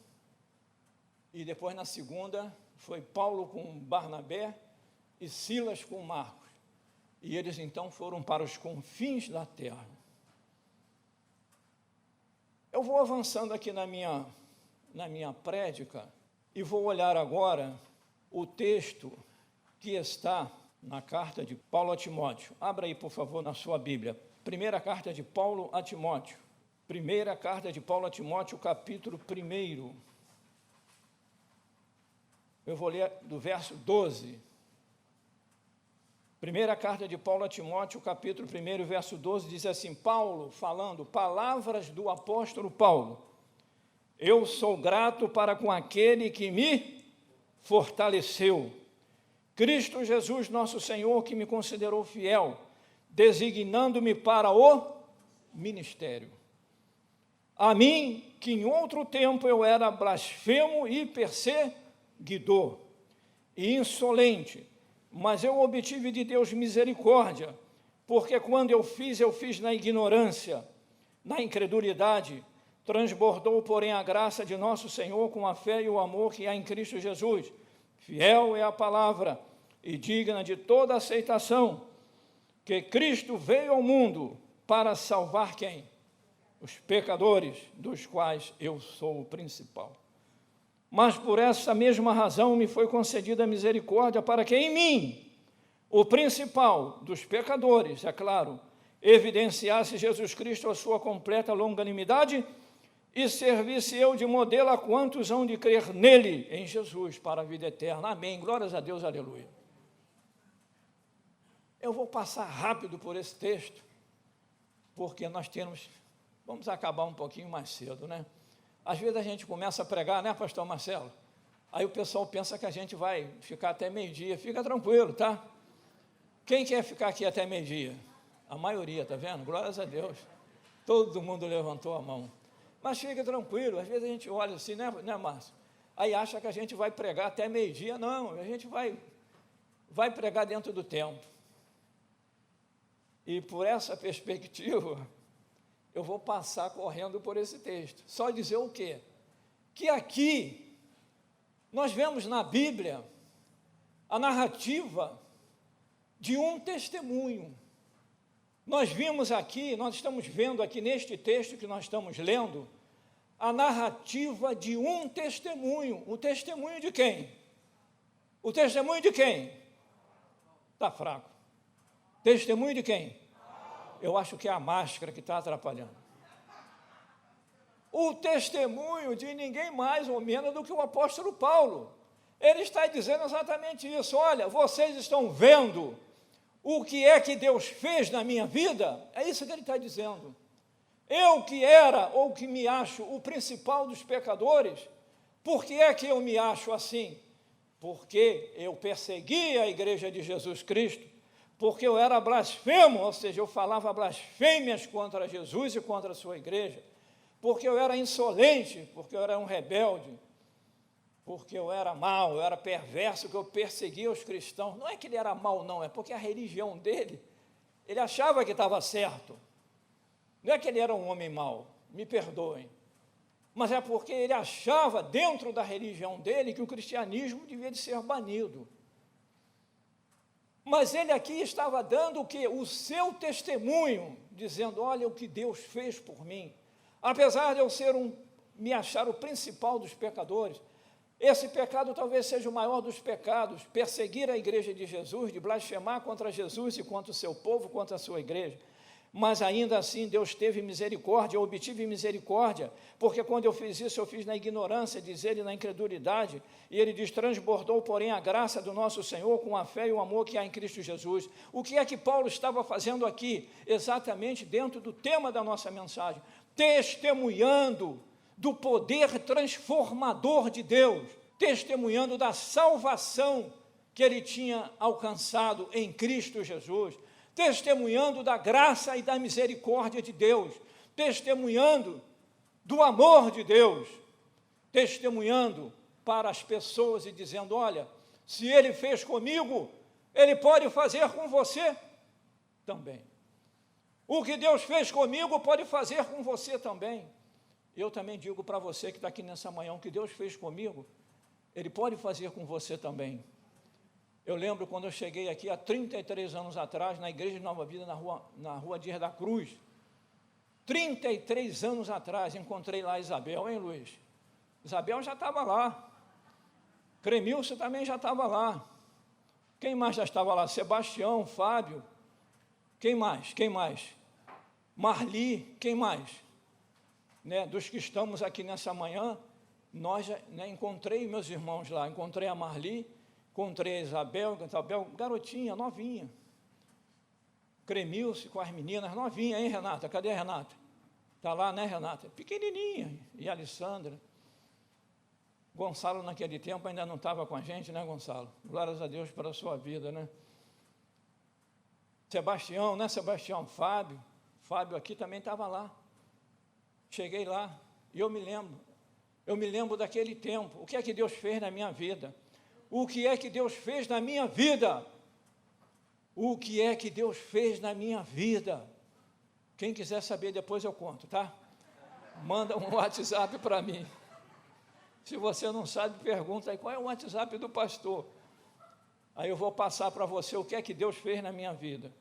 e depois na segunda foi Paulo com Barnabé e Silas com Marcos. E eles então foram para os confins da terra. Eu vou avançando aqui na minha prédica e vou olhar agora o texto que está na carta de Paulo a Timóteo. Abra aí, por favor, na sua Bíblia. Primeira carta de Paulo a Timóteo. Primeira carta de Paulo a Timóteo, capítulo 1. Eu vou ler do verso 12. Primeira carta de Paulo a Timóteo, capítulo 1, verso 12, diz assim, Paulo falando, palavras do apóstolo Paulo, eu sou grato para com aquele que me fortaleceu, Cristo Jesus nosso Senhor, que me considerou fiel, designando-me para o ministério. A mim, que em outro tempo eu era blasfemo e perseguidor, e insolente, mas eu obtive de Deus misericórdia, porque quando eu fiz na ignorância, na incredulidade, transbordou, porém, a graça de nosso Senhor com a fé e o amor que há em Cristo Jesus. Fiel é a palavra e digna de toda aceitação, que Cristo veio ao mundo para salvar quem? Os pecadores, dos quais eu sou o principal. Mas por essa mesma razão me foi concedida a misericórdia para que em mim, o principal dos pecadores, é claro, evidenciasse Jesus Cristo a sua completa longanimidade e servisse eu de modelo a quantos hão de crer nele, em Jesus, para a vida eterna. Amém. Glórias a Deus, aleluia. Eu vou passar rápido por esse texto, porque vamos acabar um pouquinho mais cedo, né? Às vezes a gente começa a pregar, né, pastor Marcelo? Aí o pessoal pensa que a gente vai ficar até meio-dia. Fica tranquilo, tá? Quem quer ficar aqui até meio-dia? A maioria, tá vendo? Glórias a Deus. Todo mundo levantou a mão. Mas fica tranquilo, às vezes a gente olha assim, né, Márcio? Aí acha que a gente vai pregar até meio-dia. Não, a gente vai pregar dentro do tempo. E por essa perspectiva, eu vou passar correndo por esse texto. Só dizer o quê? Que aqui, nós vemos na Bíblia a narrativa de um testemunho. Nós estamos vendo aqui neste texto que nós estamos lendo, a narrativa de um testemunho. O testemunho de quem? O testemunho de quem? Está fraco. Testemunho de quem? Eu acho que é a máscara que está atrapalhando. O testemunho de ninguém mais ou menos do que o apóstolo Paulo. Ele está dizendo exatamente isso. Olha, vocês estão vendo o que é que Deus fez na minha vida? É isso que ele está dizendo. Eu que era, ou que me acho o principal dos pecadores, por que é que eu me acho assim? Porque eu persegui a igreja de Jesus Cristo, porque eu era blasfemo, ou seja, eu falava blasfêmias contra Jesus e contra a sua igreja, porque eu era insolente, porque eu era um rebelde, porque eu era mau, eu era perverso, que eu perseguia os cristãos. Não é que ele era mau, não, é porque a religião dele, ele achava que estava certo. Não é que ele era um homem mau, me perdoem, mas é porque ele achava dentro da religião dele que o cristianismo devia de ser banido. Mas ele aqui estava dando o quê? O seu testemunho, dizendo, olha o que Deus fez por mim. Apesar de eu me achar o principal dos pecadores, esse pecado talvez seja o maior dos pecados, perseguir a igreja de Jesus, de blasfemar contra Jesus e contra o seu povo, contra a sua igreja. Mas ainda assim Deus teve misericórdia, eu obtive misericórdia, porque quando eu fiz isso, eu fiz na ignorância, diz ele, na incredulidade, e ele diz, transbordou, porém, a graça do nosso Senhor com a fé e o amor que há em Cristo Jesus. O que é que Paulo estava fazendo aqui? Exatamente dentro do tema da nossa mensagem, testemunhando do poder transformador de Deus, testemunhando da salvação que ele tinha alcançado em Cristo Jesus, testemunhando da graça e da misericórdia de Deus, testemunhando do amor de Deus, testemunhando para as pessoas e dizendo, olha, se ele fez comigo, ele pode fazer com você também. O que Deus fez comigo pode fazer com você também. Eu também digo para você que está aqui nessa manhã, o que Deus fez comigo, ele pode fazer com você também. Eu lembro quando eu cheguei aqui há 33 anos atrás, na Igreja de Nova Vida, na rua Dias da Cruz. 33 anos atrás, encontrei lá a Isabel, hein, Luiz? Isabel já estava lá. Cremilson também já estava lá. Quem mais já estava lá? Sebastião, Fábio. Quem mais? Quem mais? Marli, quem mais? Né, dos que estamos aqui nessa manhã, encontrei meus irmãos lá, encontrei a Marli, encontrei a Isabel, garotinha, novinha, Cremilce com as meninas, novinha, hein, Renata? Cadê a Renata? Está lá, né, Renata? Pequenininha. E a Alessandra. Gonçalo, naquele tempo, ainda não estava com a gente, né, Gonçalo? Glórias a Deus pela sua vida, né? Sebastião, né, Sebastião? Fábio aqui também estava lá. Cheguei lá e eu me lembro daquele tempo. O que é que Deus fez na minha vida? O que é que Deus fez na minha vida? O que é que Deus fez na minha vida? Quem quiser saber, depois eu conto, tá? Manda um WhatsApp para mim. Se você não sabe, pergunta aí, qual é o WhatsApp do pastor? Aí eu vou passar para você o que é que Deus fez na minha vida.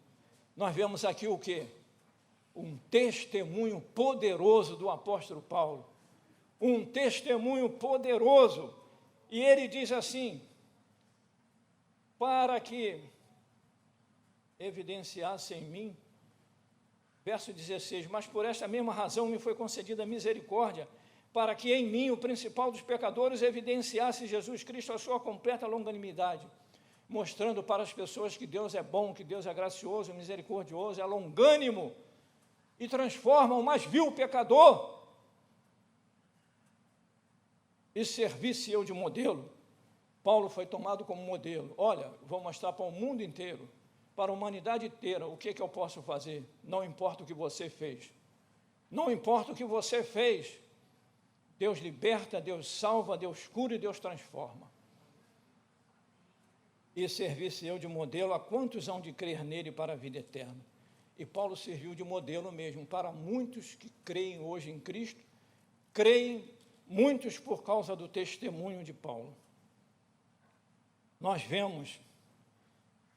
Nós vemos aqui o quê? Um testemunho poderoso do apóstolo Paulo. Um testemunho poderoso. E ele diz assim, para que evidenciasse em mim, verso 16, mas por esta mesma razão me foi concedida misericórdia, para que em mim, o principal dos pecadores, evidenciasse Jesus Cristo a sua completa longanimidade, mostrando para as pessoas que Deus é bom, que Deus é gracioso, misericordioso, é longânimo, e transforma o mais vil pecador, e servisse eu de modelo. Paulo foi tomado como modelo. Olha, vou mostrar para o mundo inteiro, para a humanidade inteira, o que eu posso fazer. Não importa o que você fez. Não importa o que você fez. Deus liberta, Deus salva, Deus cura e Deus transforma. E servisse eu de modelo a quantos hão de crer nele para a vida eterna. E Paulo serviu de modelo mesmo para muitos que creem hoje em Cristo, creem muitos por causa do testemunho de Paulo. Nós vemos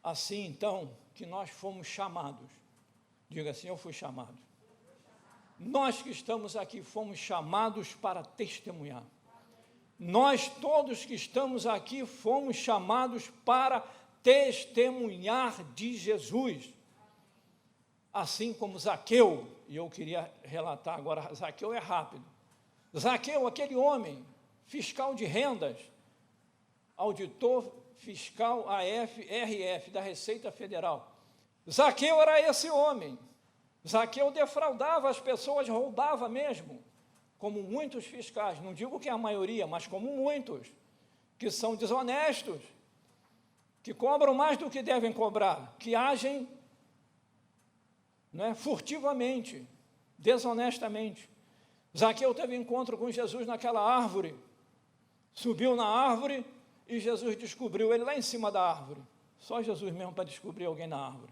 assim, então, que nós fomos chamados. Diga assim, eu fui chamado. Nós que estamos aqui fomos chamados para testemunhar. Nós todos que estamos aqui fomos chamados para testemunhar de Jesus. Assim como Zaqueu, e eu queria relatar agora, Zaqueu é rápido. Zaqueu, aquele homem, fiscal de rendas, auditor fiscal AFRF, da Receita Federal. Zaqueu era esse homem. Zaqueu defraudava as pessoas, roubava mesmo, como muitos fiscais, não digo que é a maioria, mas como muitos, que são desonestos, que cobram mais do que devem cobrar, que agem, né, furtivamente, desonestamente. Zaqueu teve encontro com Jesus naquela árvore, subiu na árvore e Jesus descobriu ele lá em cima da árvore. Só Jesus mesmo para descobrir alguém na árvore.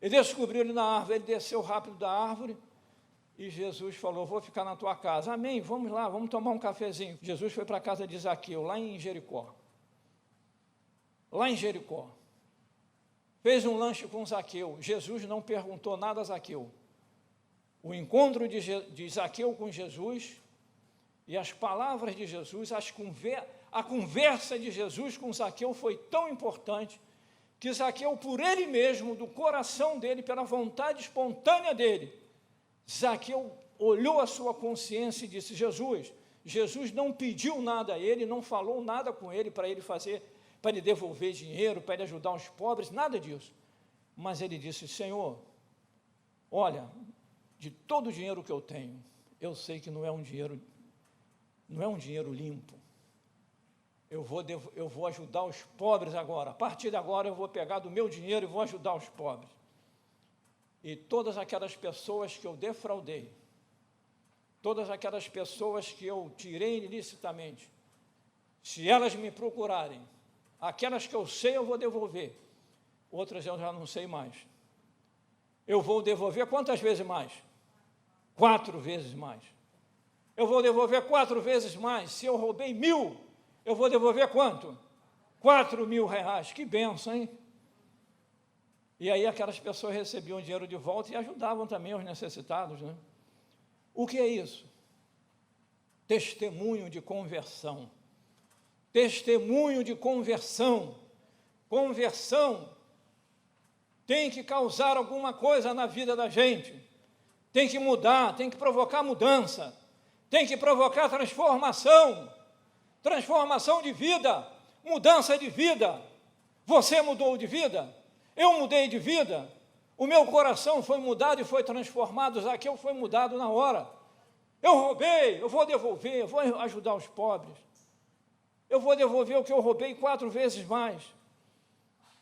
Ele descobriu ele na árvore, ele desceu rápido da árvore e Jesus falou, vou ficar na tua casa. Amém, vamos lá, vamos tomar um cafezinho. Jesus foi para a casa de Zaqueu, lá em Jericó. Lá em Jericó. Fez um lanche com Zaqueu. Jesus não perguntou nada a Zaqueu. O encontro de Zaqueu com Jesus e as palavras de Jesus, a conversa de Jesus com Zaqueu foi tão importante que Zaqueu, por ele mesmo, do coração dele, pela vontade espontânea dele, Zaqueu olhou a sua consciência e disse, Jesus não pediu nada a ele, não falou nada com ele para ele fazer, para ele devolver dinheiro, para ele ajudar os pobres, nada disso. Mas ele disse, Senhor, olha, de todo o dinheiro que eu tenho, eu sei que não é um dinheiro limpo. Eu vou ajudar os pobres agora. A partir de agora eu vou pegar do meu dinheiro e vou ajudar os pobres. E todas aquelas pessoas que eu defraudei, todas aquelas pessoas que eu tirei ilicitamente, se elas me procurarem, aquelas que eu sei eu vou devolver, outras eu já não sei mais. Eu vou devolver quantas vezes mais? 4 vezes mais. Eu vou devolver 4 vezes mais. Se eu roubei 1.000, eu vou devolver quanto? 4.000 reais. Que bênção, hein? E aí aquelas pessoas recebiam o dinheiro de volta e ajudavam também os necessitados, né? O que é isso? Testemunho de conversão. Testemunho de conversão. Conversão tem que causar alguma coisa na vida da gente. Tem que mudar, tem que provocar mudança. Tem que provocar transformação. Transformação de vida, mudança de vida. Você mudou de vida, eu mudei de vida, O meu coração foi mudado e foi transformado. Zaqueu foi mudado na hora. Eu roubei, eu vou devolver, eu vou ajudar os pobres. Eu vou devolver o que eu roubei 4 vezes mais.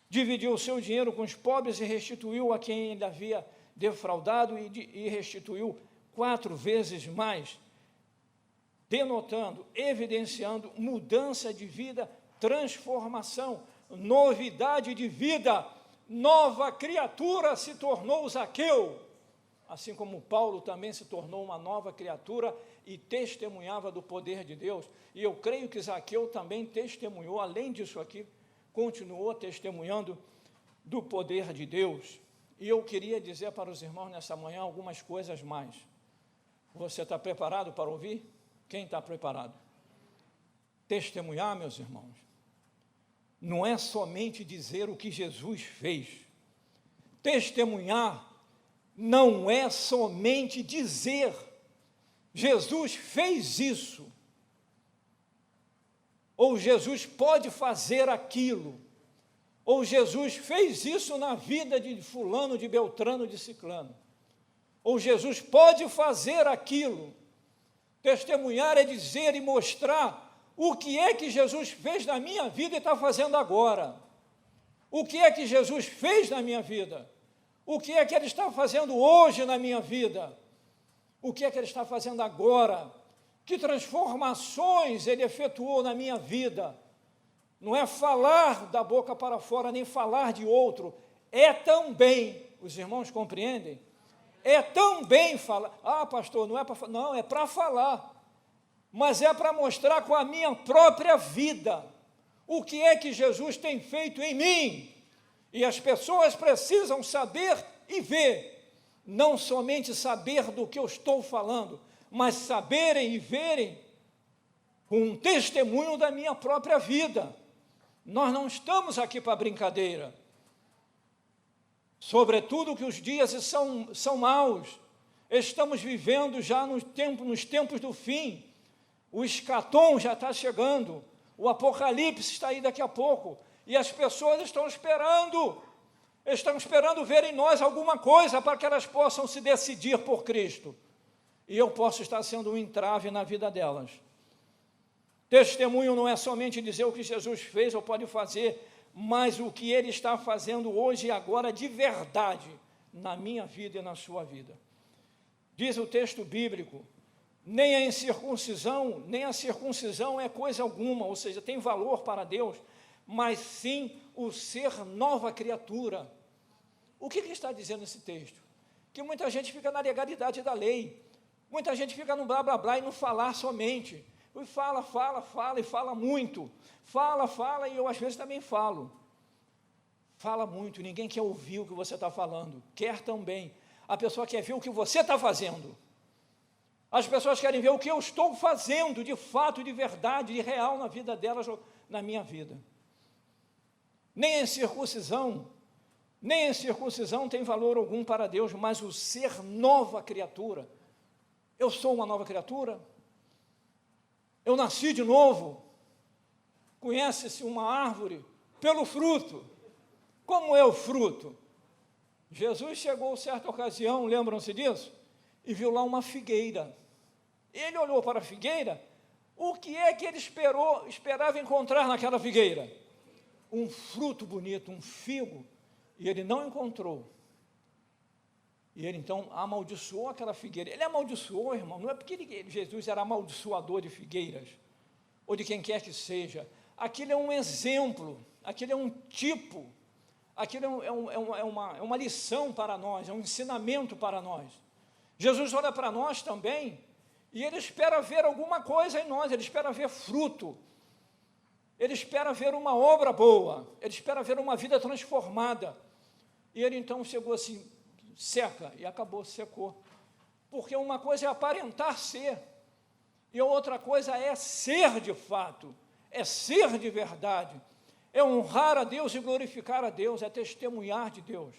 Dividiu o seu dinheiro com os pobres e restituiu a quem ele havia defraudado e restituiu 4 vezes mais, denotando, evidenciando mudança de vida, transformação, novidade de vida, nova criatura se tornou Zaqueu, assim como Paulo também se tornou uma nova criatura e testemunhava do poder de Deus, e eu creio que Zaqueu também testemunhou, além disso aqui, continuou testemunhando do poder de Deus. E eu queria dizer para os irmãos nessa manhã algumas coisas mais. Você está preparado para ouvir? Quem está preparado? Testemunhar, meus irmãos, não é somente dizer o que Jesus fez. Testemunhar não é somente dizer, Jesus fez isso, ou Jesus pode fazer aquilo, ou Jesus fez isso na vida de fulano, de Beltrano, de Ciclano, ou Jesus pode fazer aquilo. Testemunhar é dizer e mostrar o que é que Jesus fez na minha vida e está fazendo agora. O que é que Jesus fez na minha vida? O que é que Ele está fazendo hoje na minha vida? O que é que Ele está fazendo agora? Que transformações Ele efetuou na minha vida? Não é falar da boca para fora, nem falar de outro. É também, os irmãos compreendem? É também falar. Ah, pastor, não é para falar. Não, é para falar. Mas é para mostrar com a minha própria vida o que é que Jesus tem feito em mim. E as pessoas precisam saber e ver, não somente saber do que eu estou falando, mas saberem e verem com um testemunho da minha própria vida. Nós não estamos aqui para brincadeira. Sobretudo que os dias são maus. Estamos vivendo já nos tempos do fim. O escatom já está chegando. O apocalipse está aí daqui a pouco. E as pessoas estão esperando ver em nós alguma coisa para que elas possam se decidir por Cristo. E eu posso estar sendo um entrave na vida delas. Testemunho não é somente dizer o que Jesus fez ou pode fazer, mas o que Ele está fazendo hoje e agora de verdade na minha vida e na sua vida. Diz o texto bíblico, nem a incircuncisão, nem a circuncisão é coisa alguma, ou seja, tem valor para Deus, mas sim o ser nova criatura. O que está dizendo esse texto? Que muita gente fica na legalidade da lei, muita gente fica no blá blá blá e no falar somente, e fala e fala muito, fala e eu às vezes também falo, fala muito, ninguém quer ouvir o que você está falando, quer também, a pessoa quer ver o que você está fazendo, as pessoas querem ver o que eu estou fazendo de fato, de verdade, de real na vida delas, na minha vida. Nem em circuncisão tem valor algum para Deus, mas o ser nova criatura. Eu sou uma nova criatura? Eu nasci de novo? Conhece-se uma árvore pelo fruto. Como é o fruto? Jesus chegou certa ocasião, lembram-se disso? E viu lá uma figueira. Ele olhou para a figueira, o que é que ele esperava encontrar naquela figueira? Um fruto bonito, um figo, e ele não encontrou. E ele então amaldiçoou aquela figueira. Ele amaldiçoou, irmão, não é porque Jesus era amaldiçoador de figueiras, ou de quem quer que seja. Aquilo é um exemplo, aquilo é um tipo, aquilo é uma lição para nós, é um ensinamento para nós. Jesus olha para nós também, e Ele espera ver alguma coisa em nós, Ele espera ver fruto, Ele espera ver uma obra boa, Ele espera ver uma vida transformada. E Ele então chegou assim, seca, e acabou, secou. Porque uma coisa é aparentar ser, e a outra coisa é ser de fato, é ser de verdade, é honrar a Deus e glorificar a Deus, é testemunhar de Deus,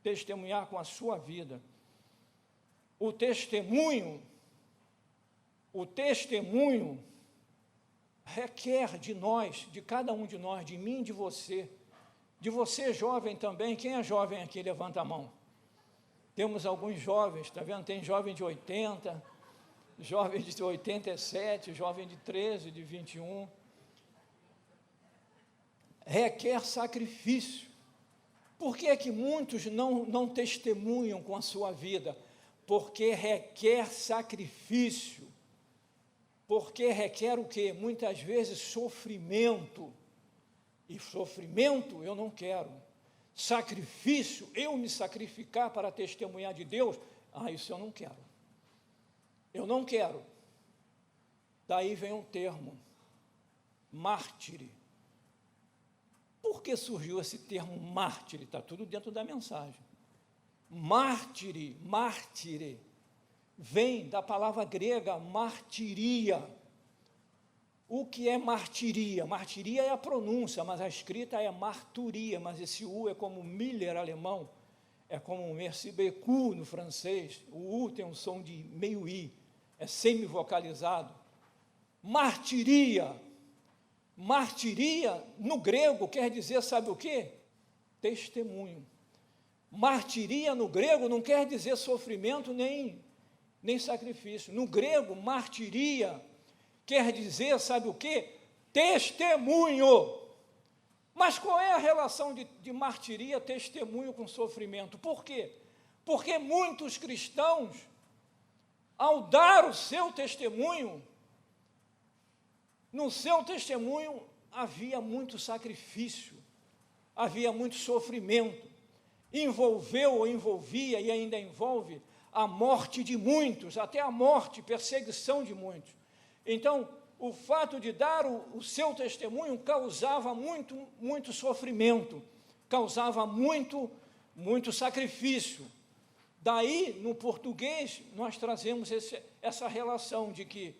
testemunhar com a sua vida. O testemunho requer de nós, de cada um de nós, de mim e de você, De você, jovem também. Quem é jovem aqui? Levanta a mão. Temos alguns jovens, está vendo? Tem jovem de 80, jovem de 87, jovem de 13, de 21. Requer sacrifício. Por que é que muitos não testemunham com a sua vida? Porque requer sacrifício. Porque requer o quê? Muitas vezes sofrimento. E sofrimento eu não quero. Sacrifício, eu me sacrificar para testemunhar de Deus, isso eu não quero. Eu não quero. Daí vem um termo, mártire. Por que surgiu esse termo mártire? Está tudo dentro da mensagem. Mártire, vem da palavra grega martiria. O que é martiria? Martiria é a pronúncia, mas a escrita é marturia, mas esse U é como Miller alemão, é como merci beaucoup no francês, o U tem um som de meio I, é semivocalizado. Martiria, no grego quer dizer, sabe o quê? Testemunho. Martiria no grego não quer dizer sofrimento nem sacrifício. No grego, martiria quer dizer, sabe o quê? Testemunho. Mas qual é a relação de martiria, testemunho com sofrimento? Por quê? Porque muitos cristãos, ao dar o seu testemunho, no seu testemunho havia muito sacrifício, havia muito sofrimento, envolveu ou envolvia e ainda envolve a morte de muitos, até a morte, perseguição de muitos. Então, o fato de dar o seu testemunho causava muito sofrimento, causava muito sacrifício. Daí, no português, nós trazemos essa relação de que,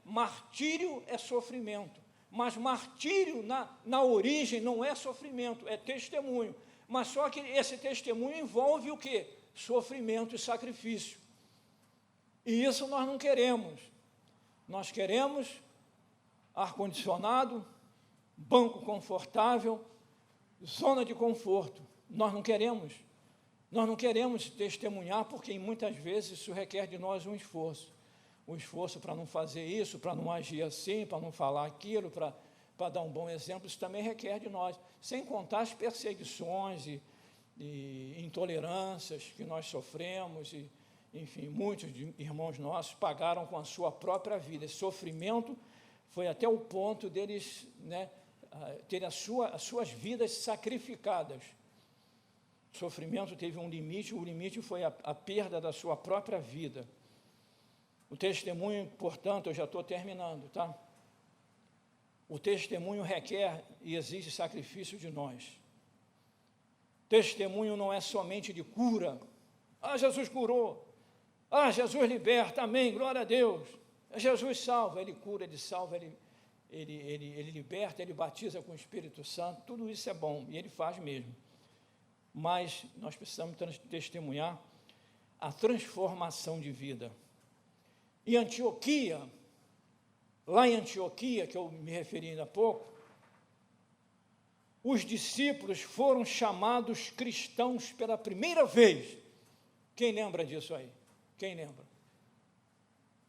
martírio é sofrimento, mas martírio na origem não é sofrimento, é testemunho. Mas só que esse testemunho envolve o quê? Sofrimento e sacrifício. E isso nós não queremos. Nós queremos ar-condicionado, banco confortável, zona de conforto. Nós não queremos testemunhar, porque muitas vezes isso requer de nós um esforço para não fazer isso, para não agir assim, para não falar aquilo, para dar um bom exemplo. Isso também requer de nós, sem contar as perseguições e intolerâncias que nós sofremos, enfim, muitos irmãos nossos pagaram com a sua própria vida. Esse sofrimento foi até o ponto deles terem as suas vidas sacrificadas. O sofrimento teve um limite, o limite foi a perda da sua própria vida. O testemunho, portanto, eu já estou terminando, tá? O testemunho requer e exige sacrifício de nós. Testemunho não é somente de cura. Jesus curou. Jesus liberta, amém, glória a Deus. Jesus salva, Ele cura, Ele salva, Ele liberta, Ele batiza com o Espírito Santo, tudo isso é bom, e Ele faz mesmo. Mas nós precisamos testemunhar a transformação de vida. Em Antioquia, lá em Antioquia, que eu me referi ainda há pouco, os discípulos foram chamados cristãos pela primeira vez. Quem lembra disso aí? Quem lembra?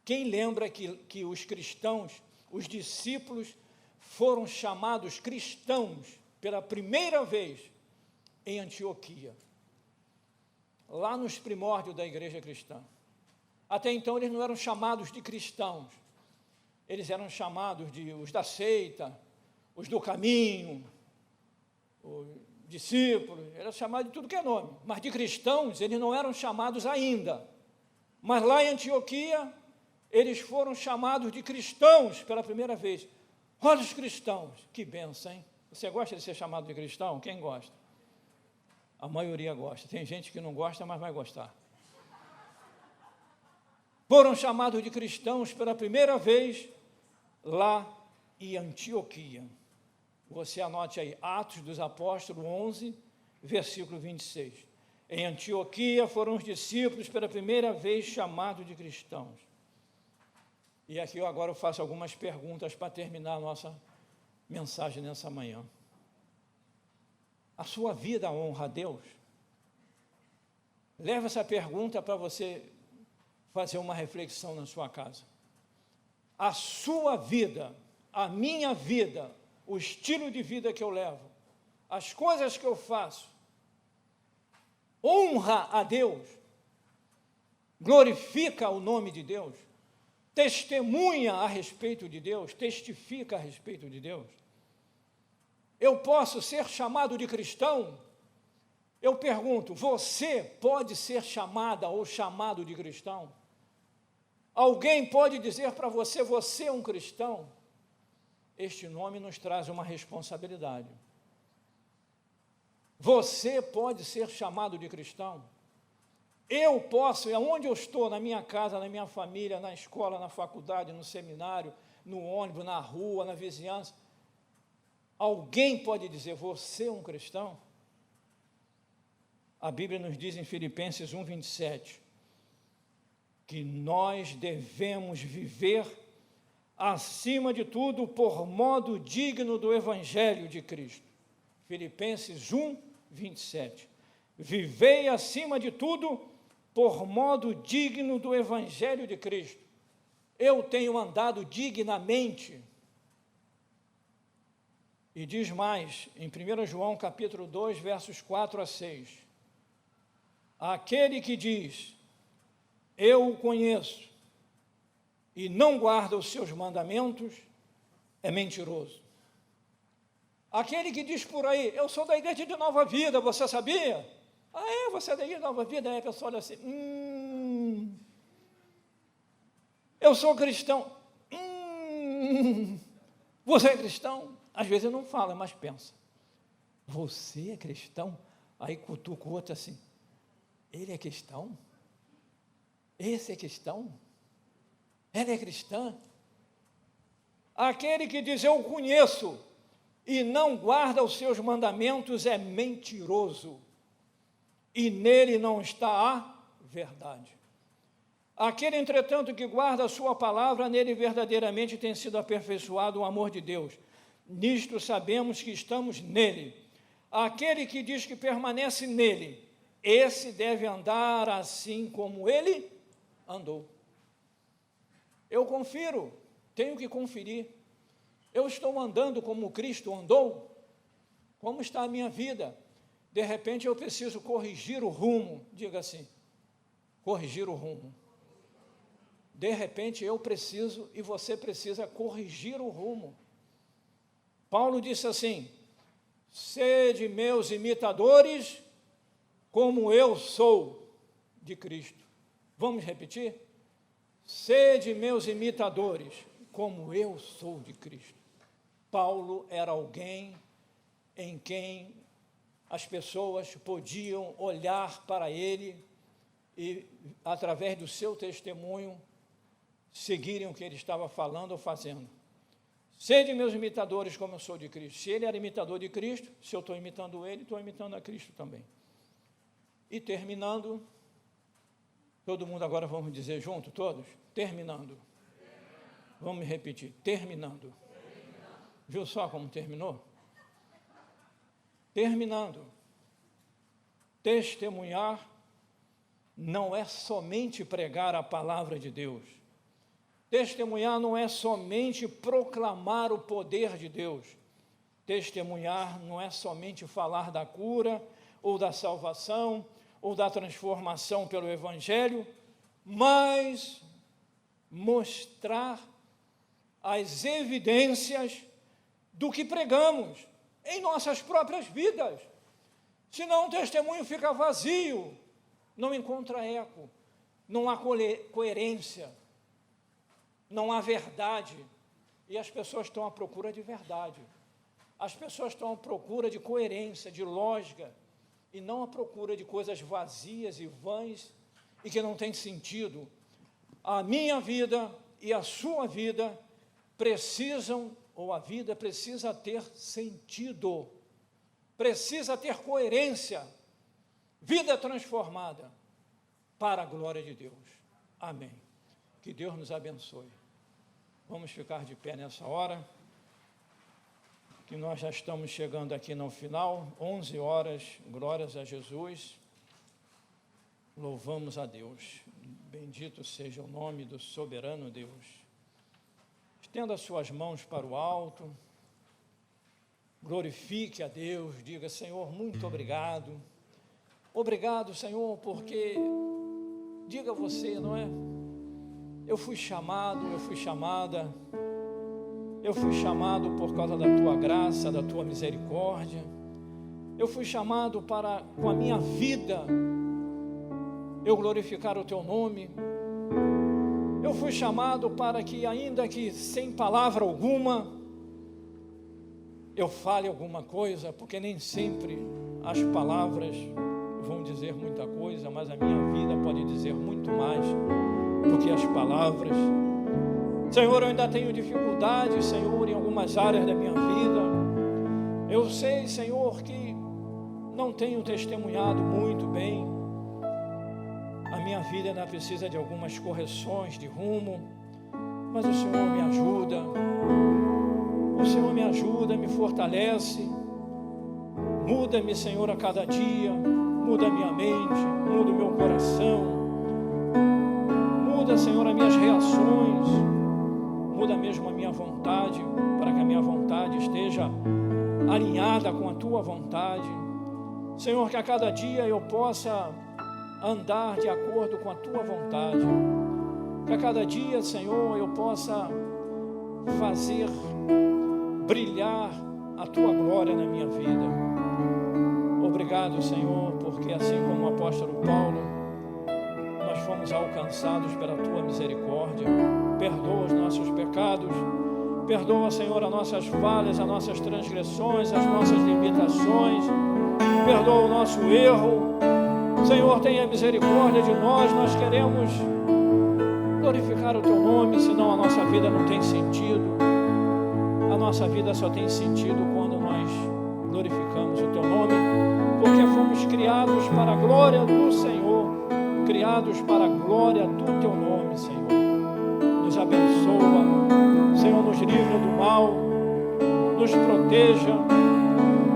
Quem lembra que os cristãos, os discípulos, foram chamados cristãos pela primeira vez em Antioquia, lá nos primórdios da igreja cristã? Até então eles não eram chamados de cristãos, eles eram chamados de os da seita, os do caminho, os discípulos, eram chamados de tudo que é nome, mas de cristãos eles não eram chamados ainda. Mas lá em Antioquia, eles foram chamados de cristãos pela primeira vez. Olha os cristãos, que bênção, hein? Você gosta de ser chamado de cristão? Quem gosta? A maioria gosta, tem gente que não gosta, mas vai gostar. Foram chamados de cristãos pela primeira vez lá em Antioquia. Você anote aí, Atos dos Apóstolos 11, versículo 26. Em Antioquia foram os discípulos pela primeira vez chamados de cristãos. E aqui agora eu faço algumas perguntas para terminar a nossa mensagem nessa manhã. A sua vida honra a Deus? Leva essa pergunta para você fazer uma reflexão na sua casa. A sua vida, a minha vida, o estilo de vida que eu levo, as coisas que eu faço, honra a Deus? Glorifica o nome de Deus? Testemunha a respeito de Deus? Testifica a respeito de Deus? Eu posso ser chamado de cristão? Eu pergunto, você pode ser chamada ou chamado de cristão? Alguém pode dizer para você, você é um cristão? Este nome nos traz uma responsabilidade. Você pode ser chamado de cristão? Eu posso, aonde eu estou, na minha casa, na minha família, na escola, na faculdade, no seminário, no ônibus, na rua, na vizinhança, alguém pode dizer, você é um cristão? A Bíblia nos diz em Filipenses 1:27, que nós devemos viver, acima de tudo, por modo digno do Evangelho de Cristo. Filipenses 1:27. Vivei, acima de tudo, por modo digno do Evangelho de Cristo. Eu tenho andado dignamente. E diz mais, em 1 João capítulo 2, versos 4 a 6. Aquele que diz, eu o conheço, e não guarda os seus mandamentos, é mentiroso. Aquele que diz por aí, eu sou da igreja de Nova Vida, você sabia? Ah, é? Você é da igreja de Nova Vida? Aí a pessoa olha assim, eu sou cristão. Você é cristão? Às vezes não fala, mas pensa. Você é cristão? Aí cutuca o outro assim, ele é cristão? Esse é cristão? Ela é cristã? Aquele que diz, eu o conheço, e não guarda os seus mandamentos, é mentiroso, e nele não está a verdade. Aquele, entretanto, que guarda a sua palavra, nele verdadeiramente tem sido aperfeiçoado o amor de Deus. Nisto sabemos que estamos nele. Aquele que diz que permanece nele, esse deve andar assim como ele andou. Eu confiro, tenho que conferir. Eu estou andando como Cristo andou? Como está a minha vida? De repente eu preciso corrigir o rumo. Diga assim, corrigir o rumo. De repente eu preciso e você precisa corrigir o rumo. Paulo disse assim, sede meus imitadores, como eu sou de Cristo. Vamos repetir? Sede meus imitadores, como eu sou de Cristo. Paulo era alguém em quem as pessoas podiam olhar para ele e, através do seu testemunho, seguirem o que ele estava falando ou fazendo. Sede meus imitadores, como eu sou de Cristo. Se ele era imitador de Cristo, se eu estou imitando ele, estou imitando a Cristo também. E terminando, todo mundo agora vamos dizer junto, todos? Terminando. Vamos repetir, terminando. Viu só como terminou? Terminando. Testemunhar não é somente pregar a palavra de Deus. Testemunhar não é somente proclamar o poder de Deus. Testemunhar não é somente falar da cura, ou da salvação, ou da transformação pelo Evangelho, mas mostrar as evidências do que pregamos em nossas próprias vidas. Senão o testemunho fica vazio, não encontra eco, não há coerência, não há verdade, e as pessoas estão à procura de verdade. As pessoas estão à procura de coerência, de lógica, e não à procura de coisas vazias e vãs e que não têm sentido. A minha vida e a sua vida precisam, ou a vida precisa ter sentido, precisa ter coerência, vida transformada para a glória de Deus. Amém. Que Deus nos abençoe. Vamos ficar de pé nessa hora. que nós já estamos chegando aqui no final, 11 horas, glórias a Jesus, louvamos a Deus, bendito seja o nome do soberano Deus. Estenda as suas mãos para o alto, glorifique a Deus, diga: Senhor, muito obrigado. Obrigado, Senhor, porque, diga você, não é? Eu fui chamado, eu fui chamada, eu fui chamado por causa da Tua graça, da Tua misericórdia. Eu fui chamado para, com a minha vida, eu glorificar o Teu nome. Eu fui chamado para que, ainda que sem palavra alguma, eu fale alguma coisa, porque nem sempre as palavras vão dizer muita coisa, mas a minha vida pode dizer muito mais do que as palavras. Senhor, eu ainda tenho dificuldade, Senhor, em algumas áreas da minha vida. Eu sei, Senhor, que não tenho testemunhado muito bem. A minha vida ainda precisa de algumas correções de rumo, mas o Senhor me ajuda. O Senhor me ajuda, me fortalece. Muda-me, Senhor, a cada dia. Muda a minha mente, muda o meu coração. Muda, Senhor, as minhas reações. Muda mesmo a minha vontade, para que a minha vontade esteja alinhada com a Tua vontade. Senhor, que a cada dia eu possa andar de acordo com a Tua vontade. Que a cada dia, Senhor, eu possa fazer brilhar a Tua glória na minha vida. Obrigado, Senhor, porque assim como o apóstolo Paulo, nós fomos alcançados pela Tua misericórdia. Perdoa os nossos pecados, perdoa, Senhor, as nossas falhas, as nossas transgressões, as nossas limitações, perdoa o nosso erro. Senhor, tenha misericórdia de nós, nós queremos glorificar o Teu nome, senão a nossa vida não tem sentido. A nossa vida só tem sentido quando nós glorificamos o Teu nome, porque fomos criados para a glória do Senhor, criados para a glória do Teu nome, Senhor. Nos abençoa, Senhor, nos livra do mal, nos proteja,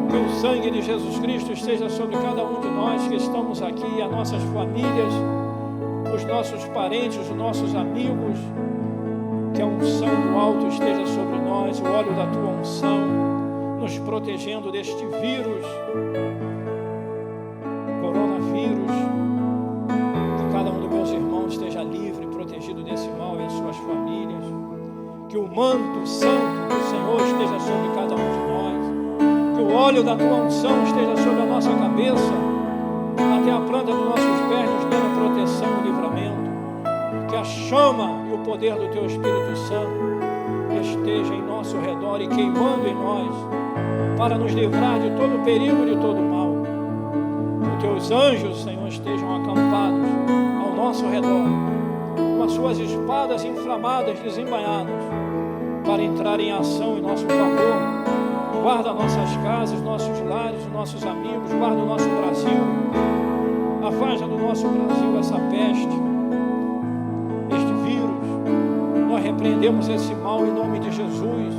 que o sangue de Jesus Cristo esteja sobre cada um de nós que estamos aqui, as nossas famílias, os nossos parentes, os nossos amigos, que a unção do alto esteja sobre nós, o óleo da Tua unção, nos protegendo deste vírus, coronavírus, que cada um dos meus irmãos esteja livre, protegido desse mal e as suas famílias, que o manto santo do Senhor esteja sobre cada um de nós, que o óleo da Tua unção esteja sobre a nossa cabeça, até a planta dos nossos pés, nos dando proteção e livramento, que a chama e o poder do Teu Espírito Santo esteja em nosso redor e queimando em nós, para nos livrar de todo perigo, de todo mal. Que os Teus anjos, Senhor, estejam acampados ao nosso redor, com as suas espadas inflamadas, desembainhadas, para entrar em ação em nosso favor. Guarda nossas casas, nossos lares, nossos amigos, guarda o nosso Brasil, afasta do nosso Brasil essa peste, este vírus. Nós repreendemos esse mal em nome de Jesus.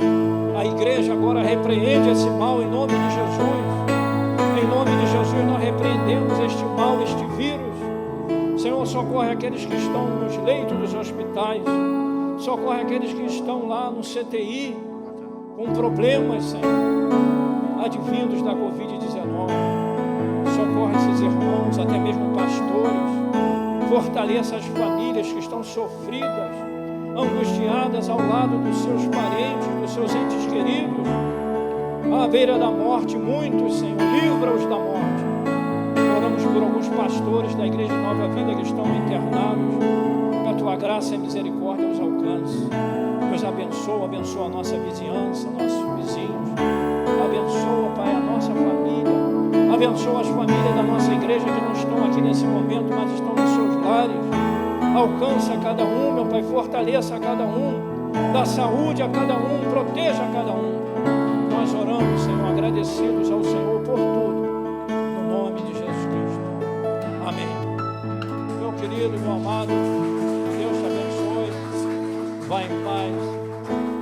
A igreja agora repreende esse mal em nome de Jesus. Em nome de Jesus nós repreendemos este mal, este vírus. Senhor, socorre aqueles que estão nos leitos dos hospitais, socorre aqueles que estão lá no CTI com problemas, Senhor, advindos da Covid-19. Socorre esses irmãos, até mesmo pastores. Fortaleça as famílias que estão sofridas, angustiadas ao lado dos seus parentes, dos seus entes queridos, à beira da morte. Muitos, Senhor, livra-os da morte. Oramos por alguns pastores da Igreja Nova Vida que estão internados, que a Tua graça e misericórdia os alcance. Nos abençoa, abençoa a nossa vizinhança, nossos vizinhos, abençoa, Pai, a nossa família, abençoa as famílias da nossa igreja que não estão aqui nesse momento, mas estão nos seus lares. Alcança cada um, meu Pai, fortaleça a cada um, dá saúde a cada um, proteja a cada um. Nós oramos, Senhor, agradecidos ao Senhor por tudo, no nome de Jesus Cristo. Amém. Meu querido, meu amado, Deus te abençoe. Vá em paz.